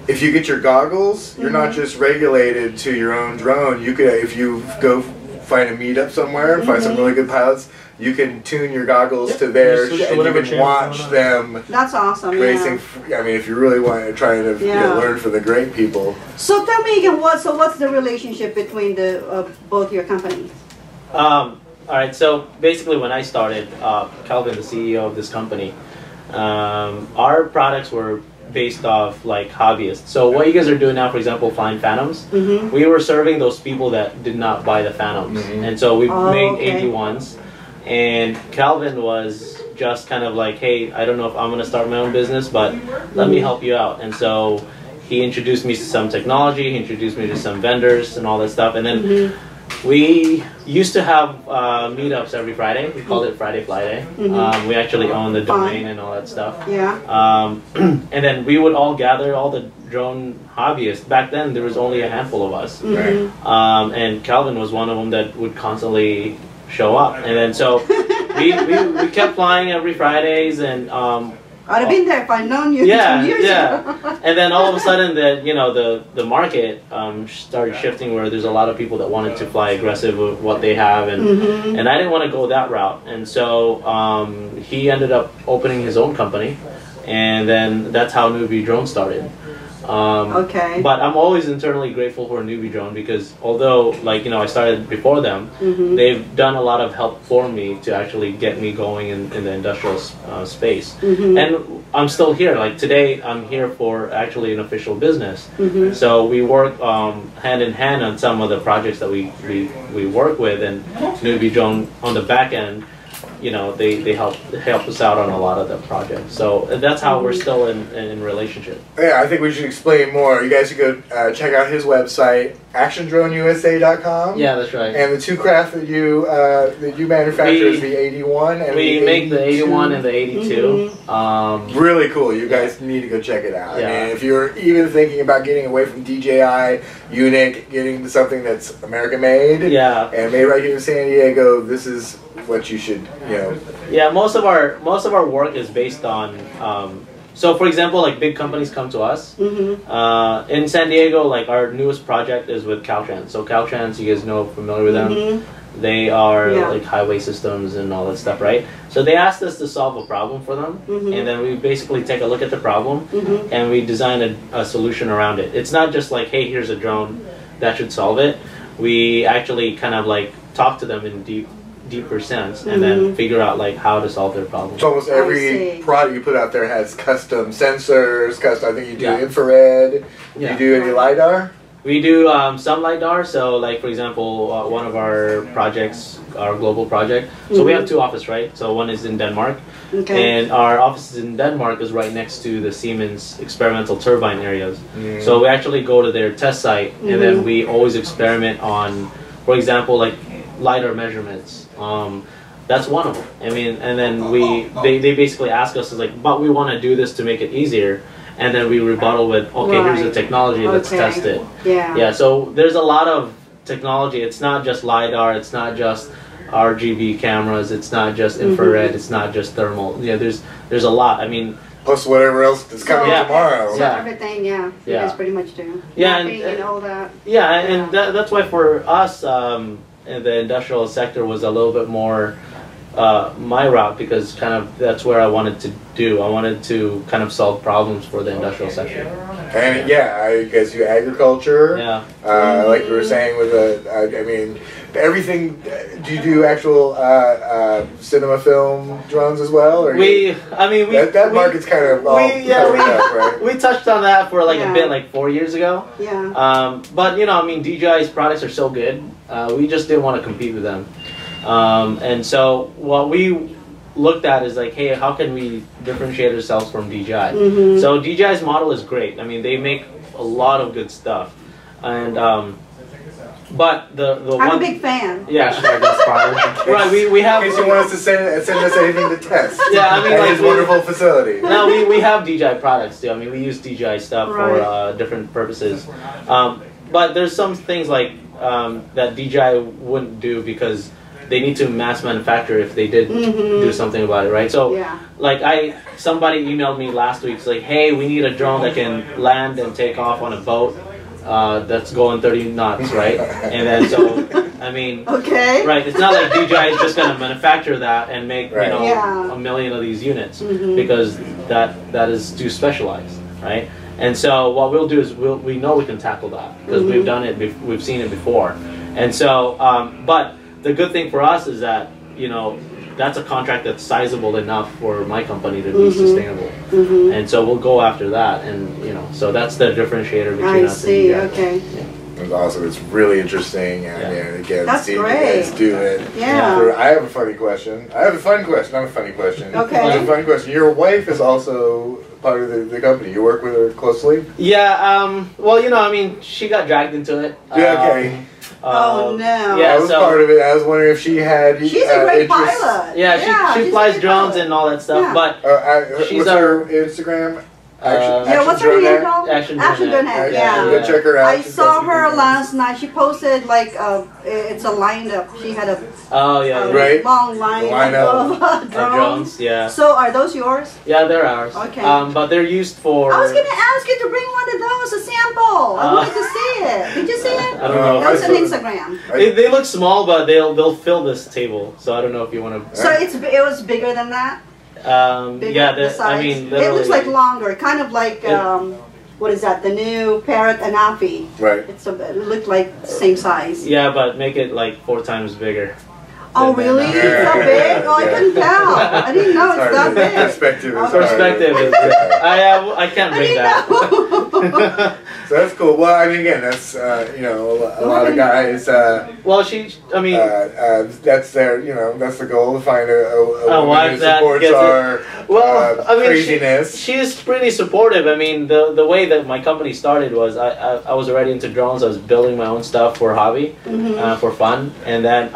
Speaker 2: If you get your goggles, you're not just regulated to your own drone. You could, if you go find a meetup somewhere and find some really good pilots, you can tune your goggles to theirs, and you can watch them.
Speaker 1: That's awesome.
Speaker 2: Racing. I mean, if you really want to try to learn from the great people.
Speaker 1: So tell me again, what's the relationship between the both your companies?
Speaker 3: All right. So basically, when I started, Calvin, the CEO of this company, our products were based off like hobbyists. So what you guys are doing now, for example, flying Phantoms, we were serving those people that did not buy the Phantoms, and so we made 81s. And Calvin was just kind of like, hey, I don't know if I'm going to start my own business, but let me help you out. And so he introduced me to some technology, he introduced me to some vendors and all that stuff. And then we used to have meetups every Friday. We called it Friday Fly Day. We actually own the domain and all that stuff. And then we would all gather, all the drone hobbyists. Back then, there was only a handful of us. And Calvin was one of them that would constantly show up, and then so we kept flying every Fridays, and
Speaker 1: I'd have been there if I'd known you 2 years ago.
Speaker 3: And then all of a sudden the market started shifting, where there's a lot of people that wanted to fly aggressive with what they have, and I didn't want to go that route, and so he ended up opening his own company, and then that's how Newbee Drone started. But I'm always internally grateful for Newbee Drone, because although, like, you know, I started before them, they've done a lot of help for me to actually get me going in the industrial space. And I'm still here. Like today, I'm here for actually an official business. So we work hand in hand on some of the projects that we work with, and Newbee Drone on the back end, you know, they help us out on a lot of the projects. So that's how we're still in relationship.
Speaker 2: Yeah, I think we should explain more. You guys should go check out his website, actiondroneusa.com.
Speaker 3: Yeah, that's right.
Speaker 2: And the two craft that you manufacture is the 81 and
Speaker 3: we make the 81 and the 82.
Speaker 2: Really cool. You guys need to go check it out. I mean, if you're even thinking about getting away from DJI, Unique, getting to something that's American made, and made right here in San Diego, this is what you should, you know.
Speaker 3: Yeah, most of our work is based on. So, for example, like big companies come to us. In San Diego, like our newest project is with Caltrans. So Caltrans, you guys know, familiar with them. They are like highway systems and all that stuff, right? So they asked us to solve a problem for them, and then we basically take a look at the problem, and we design a solution around it. It's not just like, hey, here's a drone that should solve it. We actually kind of like talk to them in deeper sense, and then figure out like how to solve their problem.
Speaker 2: So almost every product you put out there has custom sensors, I think you do infrared. You do any LiDAR?
Speaker 3: We do some LiDAR. So like, for example, one of our projects, our global project, so we have two offices, right? So one is in Denmark,
Speaker 1: Okay.
Speaker 3: And our offices in Denmark is right next to the Siemens experimental turbine areas. So we actually go to their test site, and then we always experiment on, for example, like LiDAR measurements. That's one of them. I mean, and then they basically ask us, like, but we want to do this to make it easier. And then we rebuttal with, okay, here's the technology, let's test it. Yeah, so there's a lot of technology. It's not just LiDAR, it's not just RGB cameras, it's not just infrared, it's not just thermal. Yeah, there's a lot. I mean,
Speaker 2: plus whatever else is coming tomorrow.
Speaker 1: So everything, you guys pretty much do.
Speaker 3: Yeah,
Speaker 1: and all that.
Speaker 3: Yeah, and that's why for us, the industrial sector was a little bit more my route, because kind of that's where I wanted to do. I wanted to kind of solve problems for the industrial sector.
Speaker 2: And I guess you agriculture.
Speaker 3: Yeah.
Speaker 2: Like we were saying with I mean, everything. Do you do actual cinema film drones as well? Or that market's kind of all right?
Speaker 3: We touched on that for like a bit, like 4 years ago.
Speaker 1: Yeah.
Speaker 3: But I mean, DJI's products are so good. We just didn't want to compete with them. And so what we looked at is like, hey, how can we differentiate ourselves from DJI? So DJI's model is great. I mean, they make a lot of good stuff. And but
Speaker 1: I'm a big fan.
Speaker 3: Yeah, right. We have.
Speaker 2: In case you want us to send us anything to test.
Speaker 3: Yeah, I mean,
Speaker 2: at his wonderful facility.
Speaker 3: No, we have DJI products too. I mean, we use DJI stuff for different purposes. But there's some things like that DJI wouldn't do because they need to mass manufacture if they did do something about it, right? So, like somebody emailed me last week, it's like, hey, we need a drone that can land and take off on a boat that's going 30 knots, right? And then so, I mean, right? It's not like DJI is just going to manufacture that and make a million of these units because that is too specialized, right? And so what we'll do is we know we can tackle that because we've done it, we've seen it before, and so but the good thing for us is that that's a contract that's sizable enough for my company to be sustainable, and so we'll go after that, and so that's the differentiator between us and you guys.
Speaker 1: Okay.
Speaker 2: It's awesome. It's really interesting, and again,
Speaker 1: that's
Speaker 2: seeing
Speaker 1: great.
Speaker 2: You guys do it.
Speaker 1: Yeah.
Speaker 2: I have a funny question. I have a fun question. Not a funny question.
Speaker 1: Okay.
Speaker 2: I have a funny question. Your wife is also part of the company. You work with her closely?
Speaker 3: Yeah. Well, I mean, she got dragged into it.
Speaker 2: Okay.
Speaker 1: Oh no!
Speaker 3: Yeah,
Speaker 2: I was part of it. I was wondering if she had.
Speaker 1: She's a great pilot.
Speaker 3: Yeah, she flies drones and all that stuff. But she's
Speaker 2: what's her Instagram?
Speaker 1: What's her name called?
Speaker 3: Actiondronette.
Speaker 1: Yeah.
Speaker 2: Go check her out.
Speaker 1: I saw her last night. She posted like it's a lineup. She had a long line of drones.
Speaker 3: Yeah.
Speaker 1: So are those yours?
Speaker 3: Yeah, they're ours.
Speaker 1: Okay.
Speaker 3: But they're used for.
Speaker 1: I was gonna ask you to bring one of those, a sample. I wanted to see it. Did you see it?
Speaker 3: I don't know.
Speaker 1: That was on Instagram.
Speaker 3: They look small, but they'll fill this table. So I don't know if you want to.
Speaker 1: So it was bigger than that.
Speaker 3: I mean,
Speaker 1: it looks like longer, kind of like what is that? The new Parrot Anafi.
Speaker 2: Right.
Speaker 1: It looked like the same size.
Speaker 3: Yeah, but make it like 4 times bigger.
Speaker 1: Oh really? It's so big? Oh, I couldn't tell. I didn't know it's that big.
Speaker 3: Perspective is. I can't bring that.
Speaker 2: So that's cool. Well, I mean, again, that's a lot of guys.
Speaker 3: Well,
Speaker 2: that's that's the goal, to find a woman who
Speaker 3: that
Speaker 2: supports our craziness.
Speaker 3: She's pretty supportive. I mean, the way that my company started was I was already into drones. I was building my own stuff for hobby, for fun, and then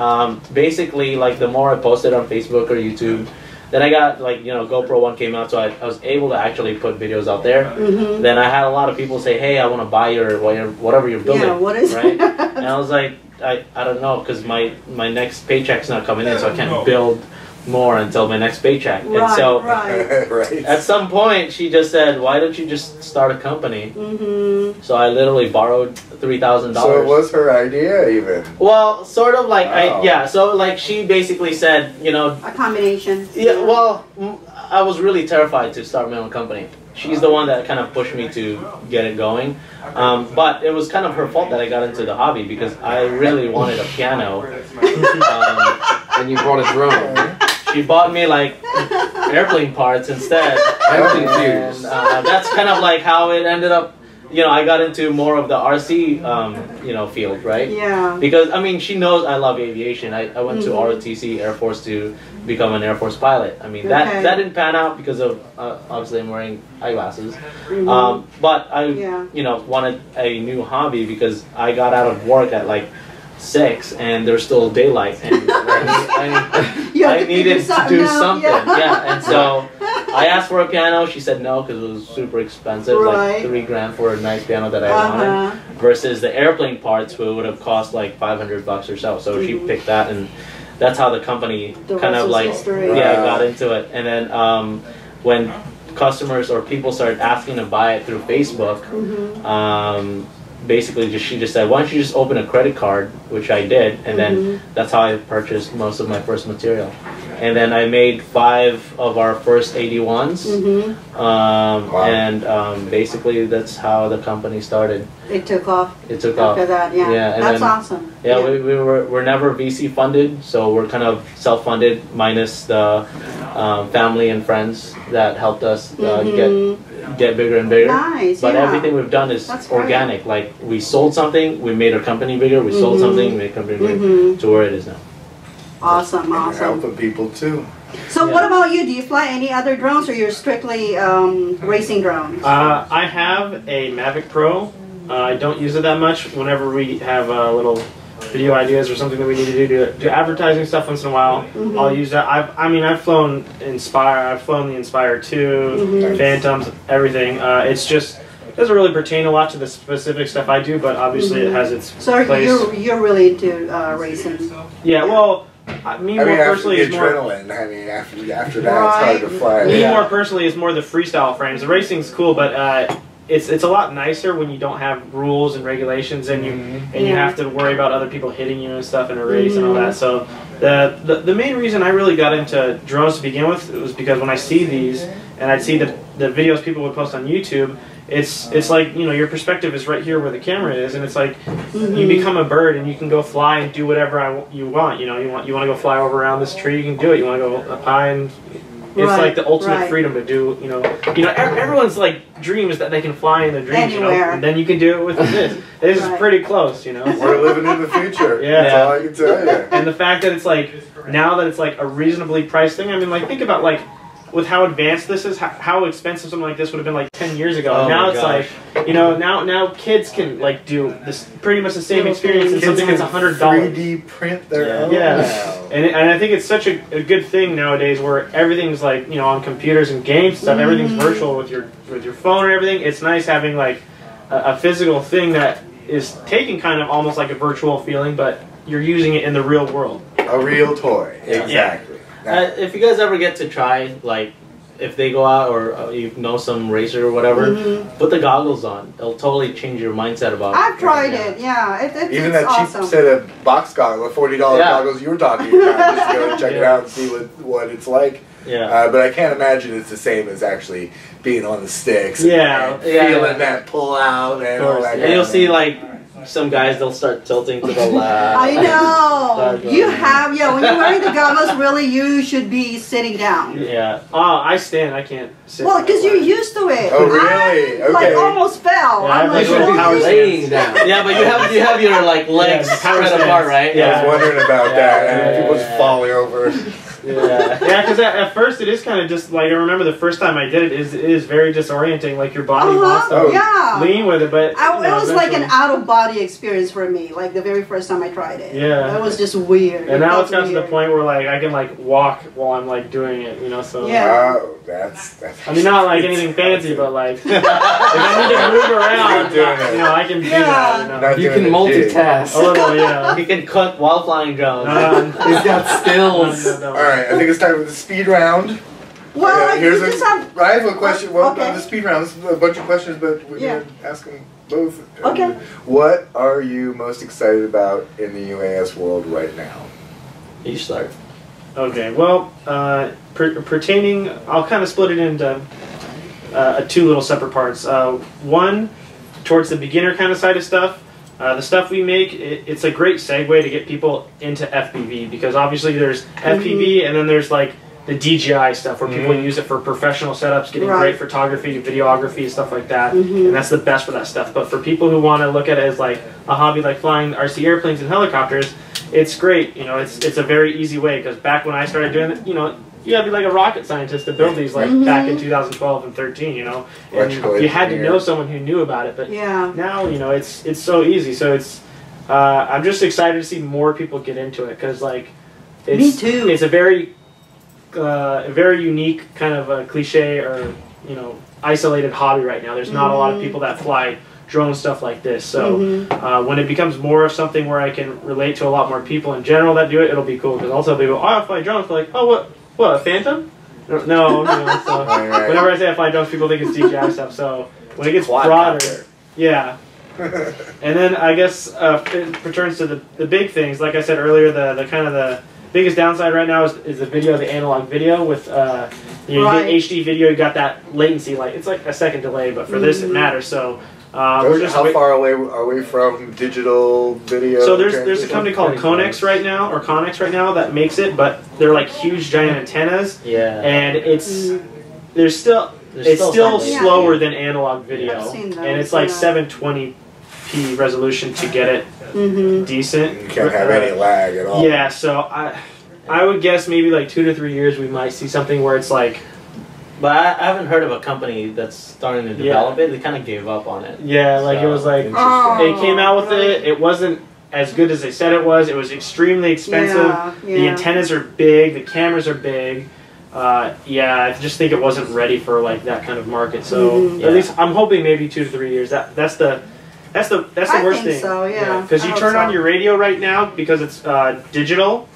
Speaker 3: basically, like, the more I posted on Facebook or YouTube, then I got, like, GoPro 1 came out, so I was able to actually put videos out there. Then I had a lot of people say, hey, I want to buy your whatever you're building.
Speaker 1: Yeah, what is
Speaker 3: right? And I was like, I don't know, because my next paycheck's not coming in, so I can't build more until my next paycheck.
Speaker 1: Right,
Speaker 3: and so
Speaker 2: right.
Speaker 3: At some point she just said, why don't you just start a company? So I literally borrowed $3,000.
Speaker 2: So it was her idea, even?
Speaker 3: Well, sort of like, so like she basically said,
Speaker 1: a combination.
Speaker 3: Yeah, well, I was really terrified to start my own company. She's the one that kind of pushed me to get it going. But it was kind of her fault that I got into the hobby, because I really wanted a piano.
Speaker 5: And you bought a drone.
Speaker 3: She bought me like airplane parts instead.
Speaker 5: Empty
Speaker 3: and that's kind of like how it ended up. I got into more of the RC, field, right?
Speaker 1: Yeah.
Speaker 3: Because, I mean, she knows I love aviation. I went to ROTC, Air Force, to become an Air Force pilot. I mean, that didn't pan out because of obviously I'm wearing eyeglasses. But I, you know, wanted a new hobby because I got out of work at like 6 and there's still daylight, and I needed to do something. Yeah, and so I asked for a piano. She said no because it was super expensive, like $3 grand for a nice piano that I wanted, versus the airplane parts, who would have cost like $500 or so. So she picked that, and that's how the company kind of like got into it. And then when customers or people started asking to buy it through Facebook, basically she just said, why don't you just open a credit card, which I did, and then that's how I purchased most of my first material. And then I made 5 of our first 81s, and basically that's how the company started.
Speaker 1: It took off.
Speaker 3: It took off.
Speaker 1: After that, and that's
Speaker 3: then,
Speaker 1: awesome.
Speaker 3: We're never VC funded, so we're kind of self-funded, minus the family and friends that helped us get bigger and bigger. But everything we've done is organic. Like, we sold something, we made our company bigger. We sold something, we made company bigger to where it is now.
Speaker 1: Awesome.
Speaker 2: Helping people too.
Speaker 1: So what about you? Do you fly any other drones, or you're strictly racing drones?
Speaker 4: I have a Mavic Pro. I don't use it that much. Whenever we have little video ideas or something that we need to do advertising stuff once in a while, I'll use that. I've flown Inspire. I've flown the Inspire 2, Phantoms, everything. It's just, it doesn't really pertain a lot to the specific stuff I do, but obviously it has its place.
Speaker 1: So you're really into racing?
Speaker 4: Yeah, well, me more personally is more
Speaker 2: adrenaline. I mean, after that, it's hard to fly.
Speaker 4: Me more personally is more the freestyle frames. The racing's cool, but it's a lot nicer when you don't have rules and regulations, and you have to worry about other people hitting you and stuff in a race and all that. So the main reason I really got into drones to begin with was because when I see these and I'd see the videos people would post on YouTube, it's like, you know, your perspective is right here where the camera is, and it's like you become a bird and you can go fly and do whatever you want. You know, you want to go fly over around this tree, you can do it. You want to go up high, and it's like the ultimate freedom to do. You know, everyone's like dream is that they can fly in their dreams.
Speaker 1: Anywhere.
Speaker 4: You know, and then you can do it with this. This is pretty close. You know,
Speaker 2: we're living in the future. That's all I can tell you.
Speaker 4: And the fact that it's like now that it's like a reasonably priced thing. I mean, like, think about like, with how advanced this is, how expensive something like this would have been like 10 years ago.
Speaker 3: Oh,
Speaker 4: now it's like, you know, now kids can like do this pretty much the same experience as something that's $100.
Speaker 2: 3D print their own.
Speaker 4: And I think it's such a good thing nowadays where everything's like, you know, on computers and games and stuff. Everything's virtual with your phone and everything. It's nice having like a physical thing that is taking kind of almost like a virtual feeling, but you're using it in the real world.
Speaker 2: A real toy. Exactly.
Speaker 3: If you guys ever get to try, like, if they go out or you know some racer or whatever, put the goggles on. It'll totally change your mindset about it.
Speaker 1: I've tried it,
Speaker 2: Even that cheap set of box goggles, $40 goggles you were talking about, just to go and check it out and see what it's like. But I can't imagine it's the same as actually being on the sticks and feeling that pull out and all that.
Speaker 3: And you'll see, like, some guys, they'll start tilting to the left.
Speaker 1: I know. When you're wearing the goggles, really, you should be sitting down.
Speaker 4: I stand. I can't sit.
Speaker 1: Well, because you're used to it.
Speaker 2: Oh, really?
Speaker 1: I almost fell.
Speaker 4: I'm like,
Speaker 5: laying down.
Speaker 3: Yeah, but you have your like legs spread apart, right?
Speaker 2: I was wondering about that. And people just falling over.
Speaker 4: Because at first it is kind of just like, I remember the first time I did it, it is very disorienting. Like, your body wants to lean with it, but
Speaker 1: it was like an out of body experience for me. Like the very first time I tried it. It was just weird.
Speaker 4: And now it's got to the point where like I can like walk while I'm like doing it, you know. So
Speaker 2: wow, that's
Speaker 4: I mean, not like anything fancy, but like if I need to move around, you know, I can do that. You know?
Speaker 5: You can multitask.
Speaker 4: A little,
Speaker 3: He can cook while flying drones.
Speaker 5: He's got skills.
Speaker 2: Alright, I think it's time for the speed round.
Speaker 1: Well,
Speaker 2: I have a question. Well, the speed round, this is a bunch of questions, but we're going to ask them both.
Speaker 1: Okay.
Speaker 2: What are you most excited about in the UAS world right now?
Speaker 3: You start.
Speaker 4: Okay, well, pertaining, I'll kind of split it into two little separate parts. One, towards the beginner kind of side of stuff. The stuff we make, it's a great segue to get people into FPV, because obviously there's FPV and then there's like the DJI stuff where people use it for professional setups, getting great photography, videography, stuff like that, and that's the best for that stuff. But for people who want to look at it as like a hobby, like flying RC airplanes and helicopters, it's great. You know, it's a very easy way, because back when I started doing it, you know, you had to be like a rocket scientist to build these, like back in 2012 and 13, you know, and you had to know someone who knew about it. But now, you know, it's so easy. So I'm just excited to see more people get into it, because like
Speaker 1: me too.
Speaker 4: It's a very unique kind of a cliche, or you know, isolated hobby right now. There's not a lot of people that fly drone stuff like this. So when it becomes more of something where I can relate to a lot more people in general that do it, it'll be cool. Because I'll tell people, oh, I fly drones. They're like, oh, what, a Phantom? No. So whenever I say I fly drones, people think it's DJI stuff. So when it gets broader, yeah. And then I guess it returns to the big things. Like I said earlier, the kind of the biggest downside right now is the video, the analog video. With you get HD video, you got that latency. Like it's like a second delay, but for this it matters. So we're just
Speaker 2: how far away are we from digital video?
Speaker 4: So there's a company called Connex right now that makes it, but they're like huge giant antennas.
Speaker 3: Yeah.
Speaker 4: And it's still slower than analog video, and it's like 720p resolution to get it decent.
Speaker 2: You can't have any lag at all.
Speaker 4: Yeah, so I would guess maybe like 2 to 3 years we might see something where it's like.
Speaker 3: But I haven't heard of a company that's starting to develop it. They kind of gave up on it.
Speaker 4: Yeah, like it was like they came out with it. It wasn't as good as they said it was. It was extremely expensive. The antennas are big. The cameras are big. I just think it wasn't ready for like that kind of market. So at least I'm hoping maybe 2 to 3 years. That's the worst thing.
Speaker 1: So
Speaker 4: because you turn on your radio right now, because it's digital.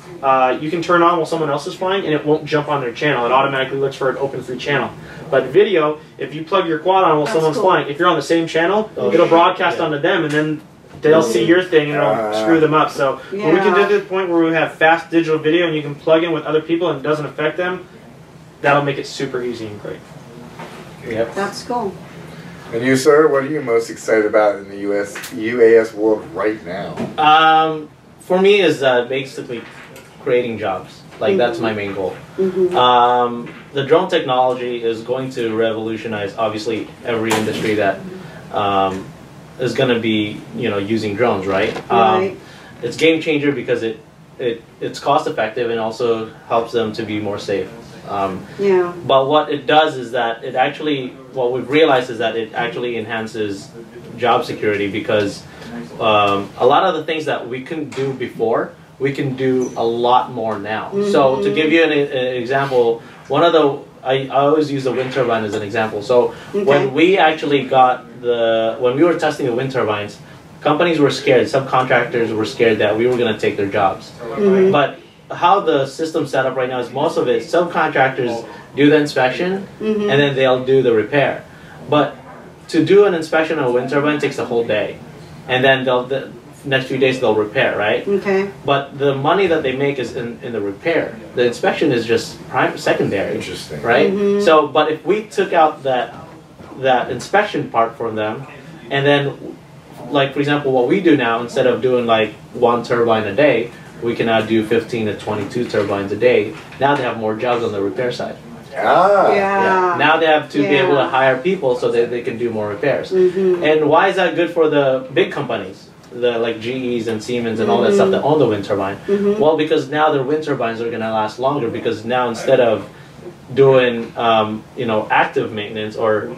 Speaker 4: You can turn on while someone else is flying, and it won't jump on their channel. It automatically looks for an open free channel. But video, if you plug your quad on while someone's flying, if you're on the same channel, it'll broadcast onto them, and then they'll see your thing, and it'll screw them up. So when we can get to the point where we have fast digital video, and you can plug in with other people, and it doesn't affect them, that'll make it super easy and great.
Speaker 3: Yep.
Speaker 1: That's cool.
Speaker 2: And you, sir, what are you most excited about in the UAS world right now?
Speaker 3: For me, is basically creating jobs. Like that's my main goal. The drone technology is going to revolutionize obviously every industry that is going to be using drones, right? It's game changer because it's cost effective and also helps them to be more safe. But what it does is that what we've realized is that it actually enhances job security, because a lot of the things that we couldn't do before, we can do a lot more now. So to give you an example, I always use the wind turbine as an example. So when we actually when we were testing the wind turbines, companies were scared, subcontractors were scared that we were going to take their jobs. But how the system's set up right now is most of it, subcontractors do the inspection and then they'll do the repair. But to do an inspection of a wind turbine takes a whole day. And then the next few days they'll repair, right? But the money that they make is in the repair. The inspection is just secondary.
Speaker 2: Interesting.
Speaker 3: Right? So, but if we took out that inspection part from them, and then, like for example, what we do now, instead of doing like 1 turbine a day, we can now do 15 to 22 turbines a day. Now they have more jobs on the repair side. Now they have to be able to hire people so that they can do more repairs. And why is that good for the big companies, like GEs and Siemens and all that stuff that own the wind turbine? Well, because now their wind turbines are going to last longer, because now instead of doing active maintenance or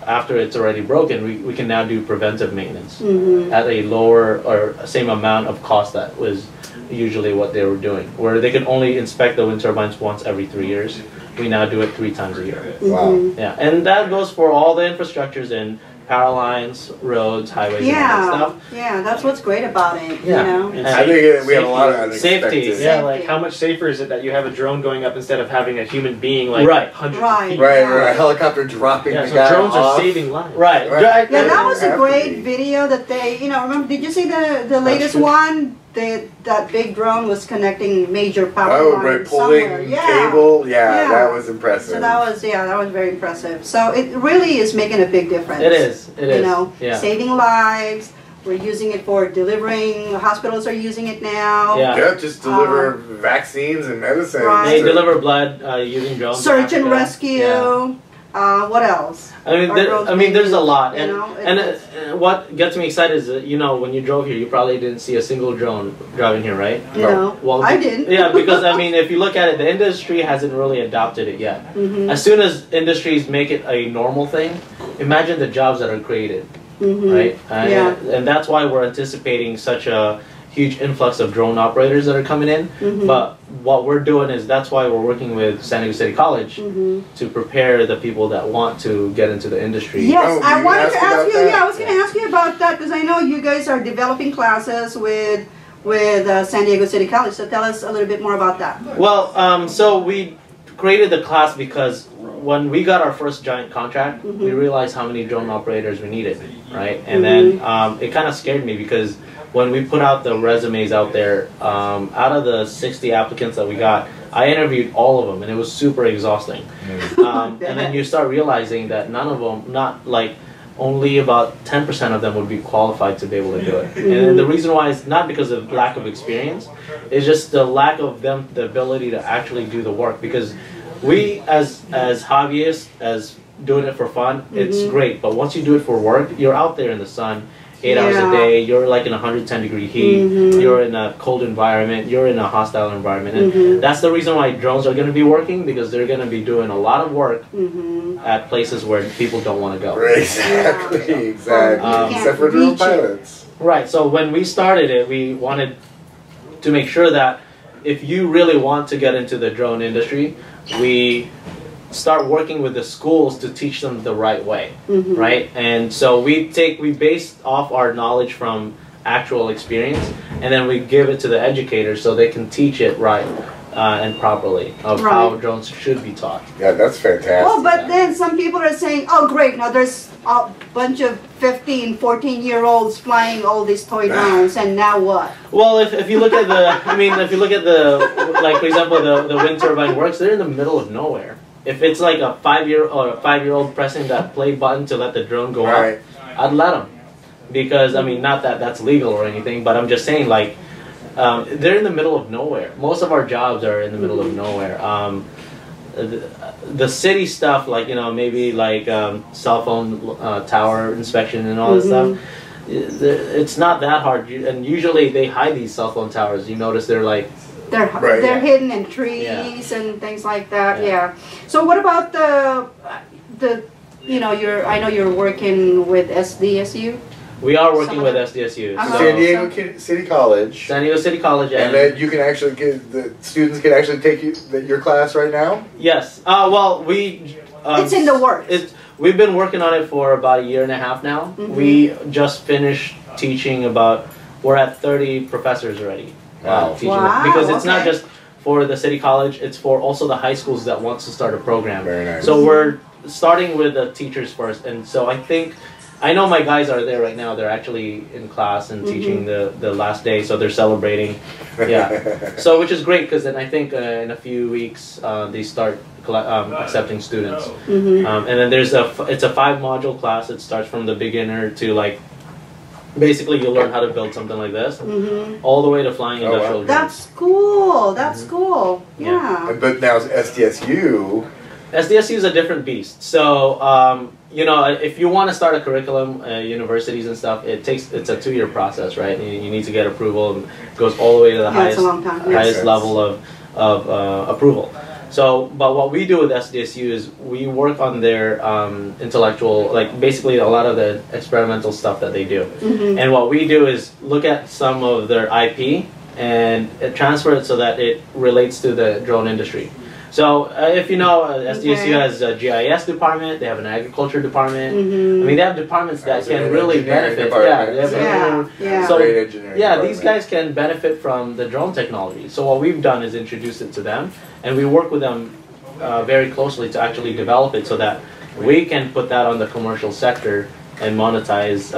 Speaker 3: after it's already broken, we can now do preventive maintenance at a lower or same amount of cost that was usually what they were doing, where they could only inspect the wind turbines once every 3 years. We now do it 3 times a year.
Speaker 2: Wow.
Speaker 3: Yeah, and that goes for all the infrastructures in power lines, roads, highways, and all that stuff.
Speaker 1: Yeah, that's what's great about it.
Speaker 2: I think we have a lot of unexpected.
Speaker 3: Safety.
Speaker 4: Yeah, like how much safer is it that you have a drone going up instead of having a human being like hundreds of feet?
Speaker 2: Or a helicopter dropping the guy
Speaker 4: drones
Speaker 2: off.
Speaker 4: are saving lives.
Speaker 1: Yeah, that was a great video that they, remember, did you see the latest one? That big drone was connecting major power lines
Speaker 2: pulling
Speaker 1: somewhere.
Speaker 2: cable. That was impressive.
Speaker 1: So that was very impressive. So it really is making a big difference.
Speaker 3: It is. It is.
Speaker 1: Saving lives. We're using it for delivering. Hospitals are using it now.
Speaker 2: Just deliver vaccines and medicines.
Speaker 3: They deliver blood using drones.
Speaker 1: Search and rescue. What else?
Speaker 3: I mean, there's a lot, and
Speaker 1: know,
Speaker 3: what gets me excited is that, you know, when you drove here, you probably didn't see a single drone driving here, right?
Speaker 1: No, well, I didn't.
Speaker 3: Yeah, because I mean, if you look at it, the industry hasn't really adopted it yet. As soon as industries make it a normal thing, imagine the jobs that are created, right? And that's why we're anticipating such a huge influx of drone operators that are coming in. But what we're doing is, that's why we're working with San Diego City College to prepare the people that want to get into the industry.
Speaker 1: Yes, I wanted to ask you. Yeah, I was going to ask you about that, because I know you guys are developing classes with San Diego City College. So tell us a little bit more about that.
Speaker 3: Well, so we created the class because when we got our first giant contract, we realized how many drone operators we needed, right? And then it kind of scared me, because when we put out the resumes out there, out of the 60 applicants that we got, I interviewed all of them, and it was super exhausting. And then you start realizing that none of them, not like, only about 10% of them would be qualified to be able to do it. And the reason why is not because of lack of experience, it's just the lack of them, the ability to actually do the work. Because we, as hobbyists, as doing it for fun, it's great. But once you do it for work, you're out there in the sun, 8 hours a day, you're like in 110-degree heat, you're in a cold environment, you're in a hostile environment. And that's the reason why drones are going to be working, because they're going to be doing a lot of work at places where people don't want to go.
Speaker 2: Exactly, exactly. Except for drone pilots.
Speaker 3: Right, so when we started it, we wanted to make sure that if you really want to get into the drone industry, we start working with the schools to teach them the right way, right? And so we base off our knowledge from actual experience, and then we give it to the educators so they can teach it right and properly of how drones should be taught.
Speaker 2: Yeah, that's fantastic.
Speaker 1: Well, but then some people are saying, oh great, now there's a bunch of 15, 14-year-olds flying all these toy drones, and now what?
Speaker 3: Well, if you look at the, I mean, if you look at the, like for example, the wind turbine works, they're in the middle of nowhere. If it's like a 5-year-old pressing that play button to let the drone go up, I'd let them. Because, I mean, not that that's legal or anything, but I'm just saying, like, they're in the middle of nowhere. Most of our jobs are in the middle of nowhere. The city stuff, like, you know, maybe like cell phone tower inspection and all that stuff, it's not that hard. And usually they hide these cell phone towers. You notice they're like,
Speaker 1: they're hidden in trees and things like that. So what about the you know, I know you're working with SDSU.
Speaker 3: We are working with SDSU.
Speaker 2: San Diego City College.
Speaker 3: San Diego City College.
Speaker 2: And then you can actually the students can actually take your class right now?
Speaker 3: Yes. Well, we...
Speaker 1: it's in the works.
Speaker 3: We've been working on it for about 1.5 years now. We just finished teaching we're at 30 professors already. Teaching it. Because it's not just for the city college, it's for also the high schools that wants to start a program.
Speaker 2: Very nice.
Speaker 3: So we're starting with the teachers first. And so I know my guys are there right now. They're actually in class and teaching the last day, so they're celebrating. So which is great, because then I think in a few weeks they start accepting students. And then it's a 5-module class. It starts from the beginner to like, basically you learn how to build something like this, all the way to flying industrial drones.
Speaker 1: That's cool. That's cool. Yeah.
Speaker 2: But now SDSU
Speaker 3: is a different beast. So you know, if you want to start a curriculum, universities and stuff, it's a 2-year process, right? You need to get approval, and it goes all the way to the highest level of approval. So, but what we do with SDSU is we work on their intellectual, like basically a lot of the experimental stuff that they do. And what we do is look at some of their IP and transfer it so that it relates to the drone industry. So if you know, SDSU has a GIS department, they have an agriculture department. I mean, they have departments that can really benefit. So these guys can benefit from the drone technology. So what we've done is introduce it to them, and we work with them very closely to actually develop it so that we can put that on the commercial sector and monetize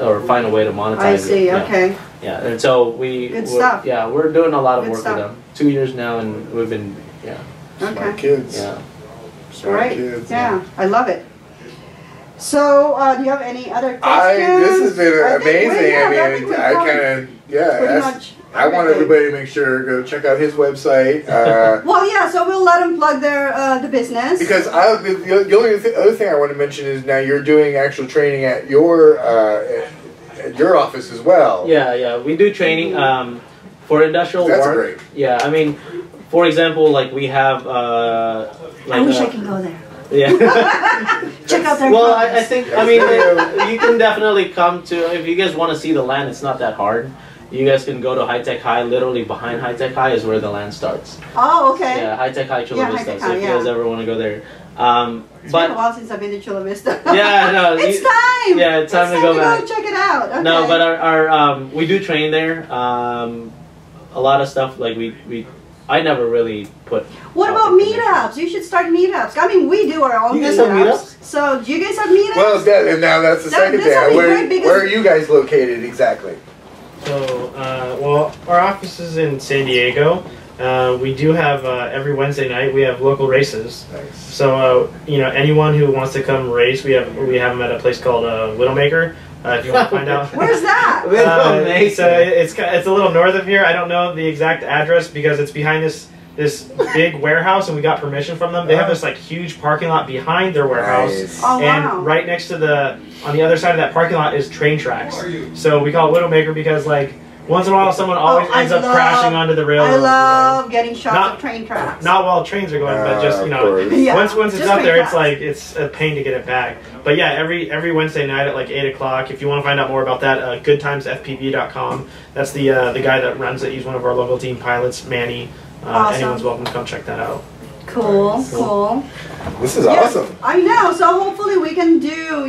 Speaker 3: or find a way to monetize it.
Speaker 1: I see. Okay.
Speaker 3: Yeah, and so we're doing a lot of work with them. 2 years now, and we've been
Speaker 2: Smart kids.
Speaker 1: Smart kids. I love it. So, do you have any other questions?
Speaker 2: This has been amazing. I mean, I kind of, I want everybody to make sure go check out his website.
Speaker 1: Well, yeah, so we'll let them plug their the business.
Speaker 2: Because the only other thing I want to mention is now you're doing actual training at your office as well.
Speaker 3: Yeah, we do training for industrial work.
Speaker 2: That's great.
Speaker 3: Yeah, I mean, for example, like we have.
Speaker 1: I wish I could go there.
Speaker 3: Yeah.
Speaker 1: Check out their.
Speaker 3: Well, I think you can definitely come to if you guys want to see the land. It's not that hard. You guys can go to High Tech High. Literally behind High Tech High is where the land starts.
Speaker 1: Oh, okay.
Speaker 3: Yeah, High Tech High, Chula Vista. So if you guys ever want to go there,
Speaker 1: it's been a while since I've been to Chula Vista.
Speaker 3: Yeah, no,
Speaker 1: it's time.
Speaker 3: Yeah, it's time to go back.
Speaker 1: Go check it out. Okay.
Speaker 3: No, but our we do train there. A lot of stuff like I never really put.
Speaker 1: What about meetups? You should start meetups. I mean, we do our own.
Speaker 3: You guys have meetups?
Speaker 1: So, do you guys have meetups?
Speaker 2: Well, and now that's the second thing. Where are you guys located exactly?
Speaker 4: So, well, our office is in San Diego. We do have every Wednesday night we have local races.
Speaker 2: Nice.
Speaker 4: So, you know, anyone who wants to come race, we have them at a place called Widowmaker. If you want to find out.
Speaker 1: Where's that?
Speaker 4: So it's a little north of here. I don't know the exact address because it's behind this big warehouse, and we got permission from them. They have this like huge parking lot behind their warehouse,
Speaker 2: nice.
Speaker 1: Oh,
Speaker 4: and
Speaker 1: wow.
Speaker 4: right next to on the other side of that parking lot is train tracks. So we call it Widowmaker because like once in a while someone always ends up crashing onto the railroad.
Speaker 1: I love getting shots of train tracks.
Speaker 4: Not while trains are going, but just once it's up there, it's a pain to get it back. But yeah, every Wednesday night at like 8 o'clock. If you want to find out more about that, goodtimesfpv.com. That's the guy that runs it. He's one of our local team pilots, Manny.
Speaker 1: Awesome.
Speaker 4: Anyone's welcome to come check that out.
Speaker 1: Cool.
Speaker 2: This is awesome.
Speaker 1: I know. So hopefully we can do,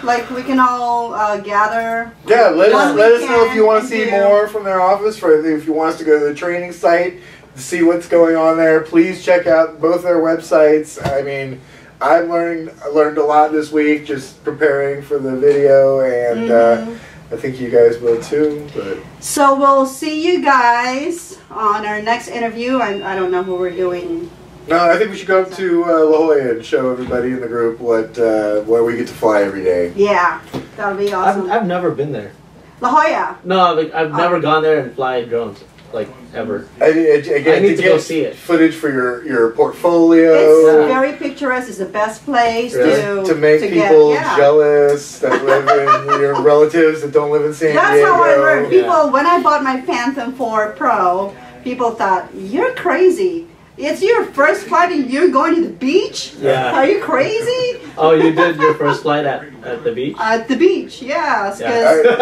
Speaker 1: like we can all gather.
Speaker 2: Yeah, let us know if you want to see more from their office. If you want us to go to the training site to see what's going on there, please check out both their websites. I mean, I learned a lot this week just preparing for the video, and I think you guys will too. But
Speaker 1: so we'll see you guys on our next interview. I don't know who we're doing.
Speaker 2: No, I think we should go up to La Jolla and show everybody in the group where we get to fly every day.
Speaker 1: Yeah, that'll be awesome.
Speaker 3: I've never been there.
Speaker 1: La Jolla?
Speaker 3: No, like, I've never gone there and fly drones, like, ever.
Speaker 2: Again,
Speaker 3: I need to go see it.
Speaker 2: Footage for your portfolio.
Speaker 1: It's very picturesque. It's the best place
Speaker 2: to make people jealous that live in your relatives that don't live in San Diego.
Speaker 1: That's how I learned. People, when I bought my Phantom 4 Pro, people thought, you're crazy. It's your first flight and you're going to the beach?
Speaker 3: Yeah.
Speaker 1: Are you crazy?
Speaker 3: Oh, you did your first flight at the beach?
Speaker 1: At the beach, yes.
Speaker 3: Yeah.
Speaker 1: I didn't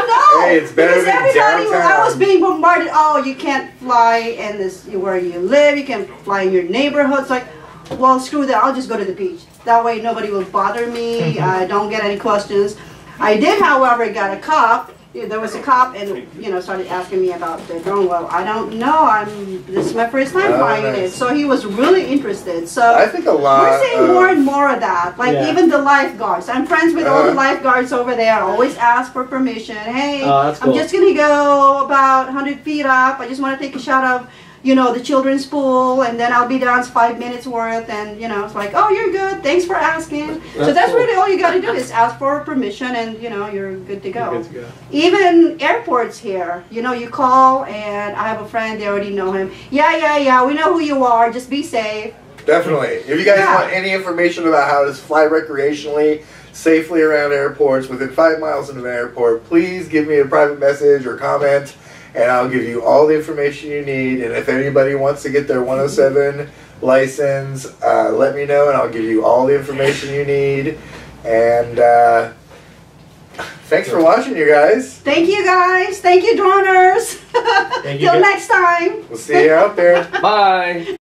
Speaker 1: know.
Speaker 2: Hey, it's better than
Speaker 1: everybody,
Speaker 2: downtown.
Speaker 1: I was being bombarded. Oh, you can't fly in this where you live. You can't fly in your neighborhood. It's like, well, screw that. I'll just go to the beach. That way nobody will bother me. I don't get any questions. I did, however, get a cop. There was a cop and, started asking me about the drone. Well, I don't know. This is my first time flying it. So he was really interested. So
Speaker 2: I think we're
Speaker 1: seeing more and more of that. Like even the lifeguards. I'm friends with all the lifeguards over there. Always ask for permission. Hey,
Speaker 3: that's cool.
Speaker 1: I'm just going to go about 100 feet up. I just want to take a shot of the children's pool, and then I'll be down 5 minutes worth, and it's like, oh, you're good, thanks for asking. So that's really all you got to do is ask for permission, and you're good to go.
Speaker 3: You're good to go.
Speaker 1: Even airports here, you call, and I have a friend, they already know him. Yeah, we know who you are, just be safe.
Speaker 2: Definitely. If you guys want any information about how to fly recreationally, safely around airports, within 5 miles of an airport, please give me a private message or comment, and I'll give you all the information you need. And if anybody wants to get their 107 license, let me know, and I'll give you all the information you need. And thanks for watching, you guys.
Speaker 1: Thank you, guys. Thank you, droners.
Speaker 4: Thank you.
Speaker 1: Till next time.
Speaker 2: We'll see you out there.
Speaker 5: Bye.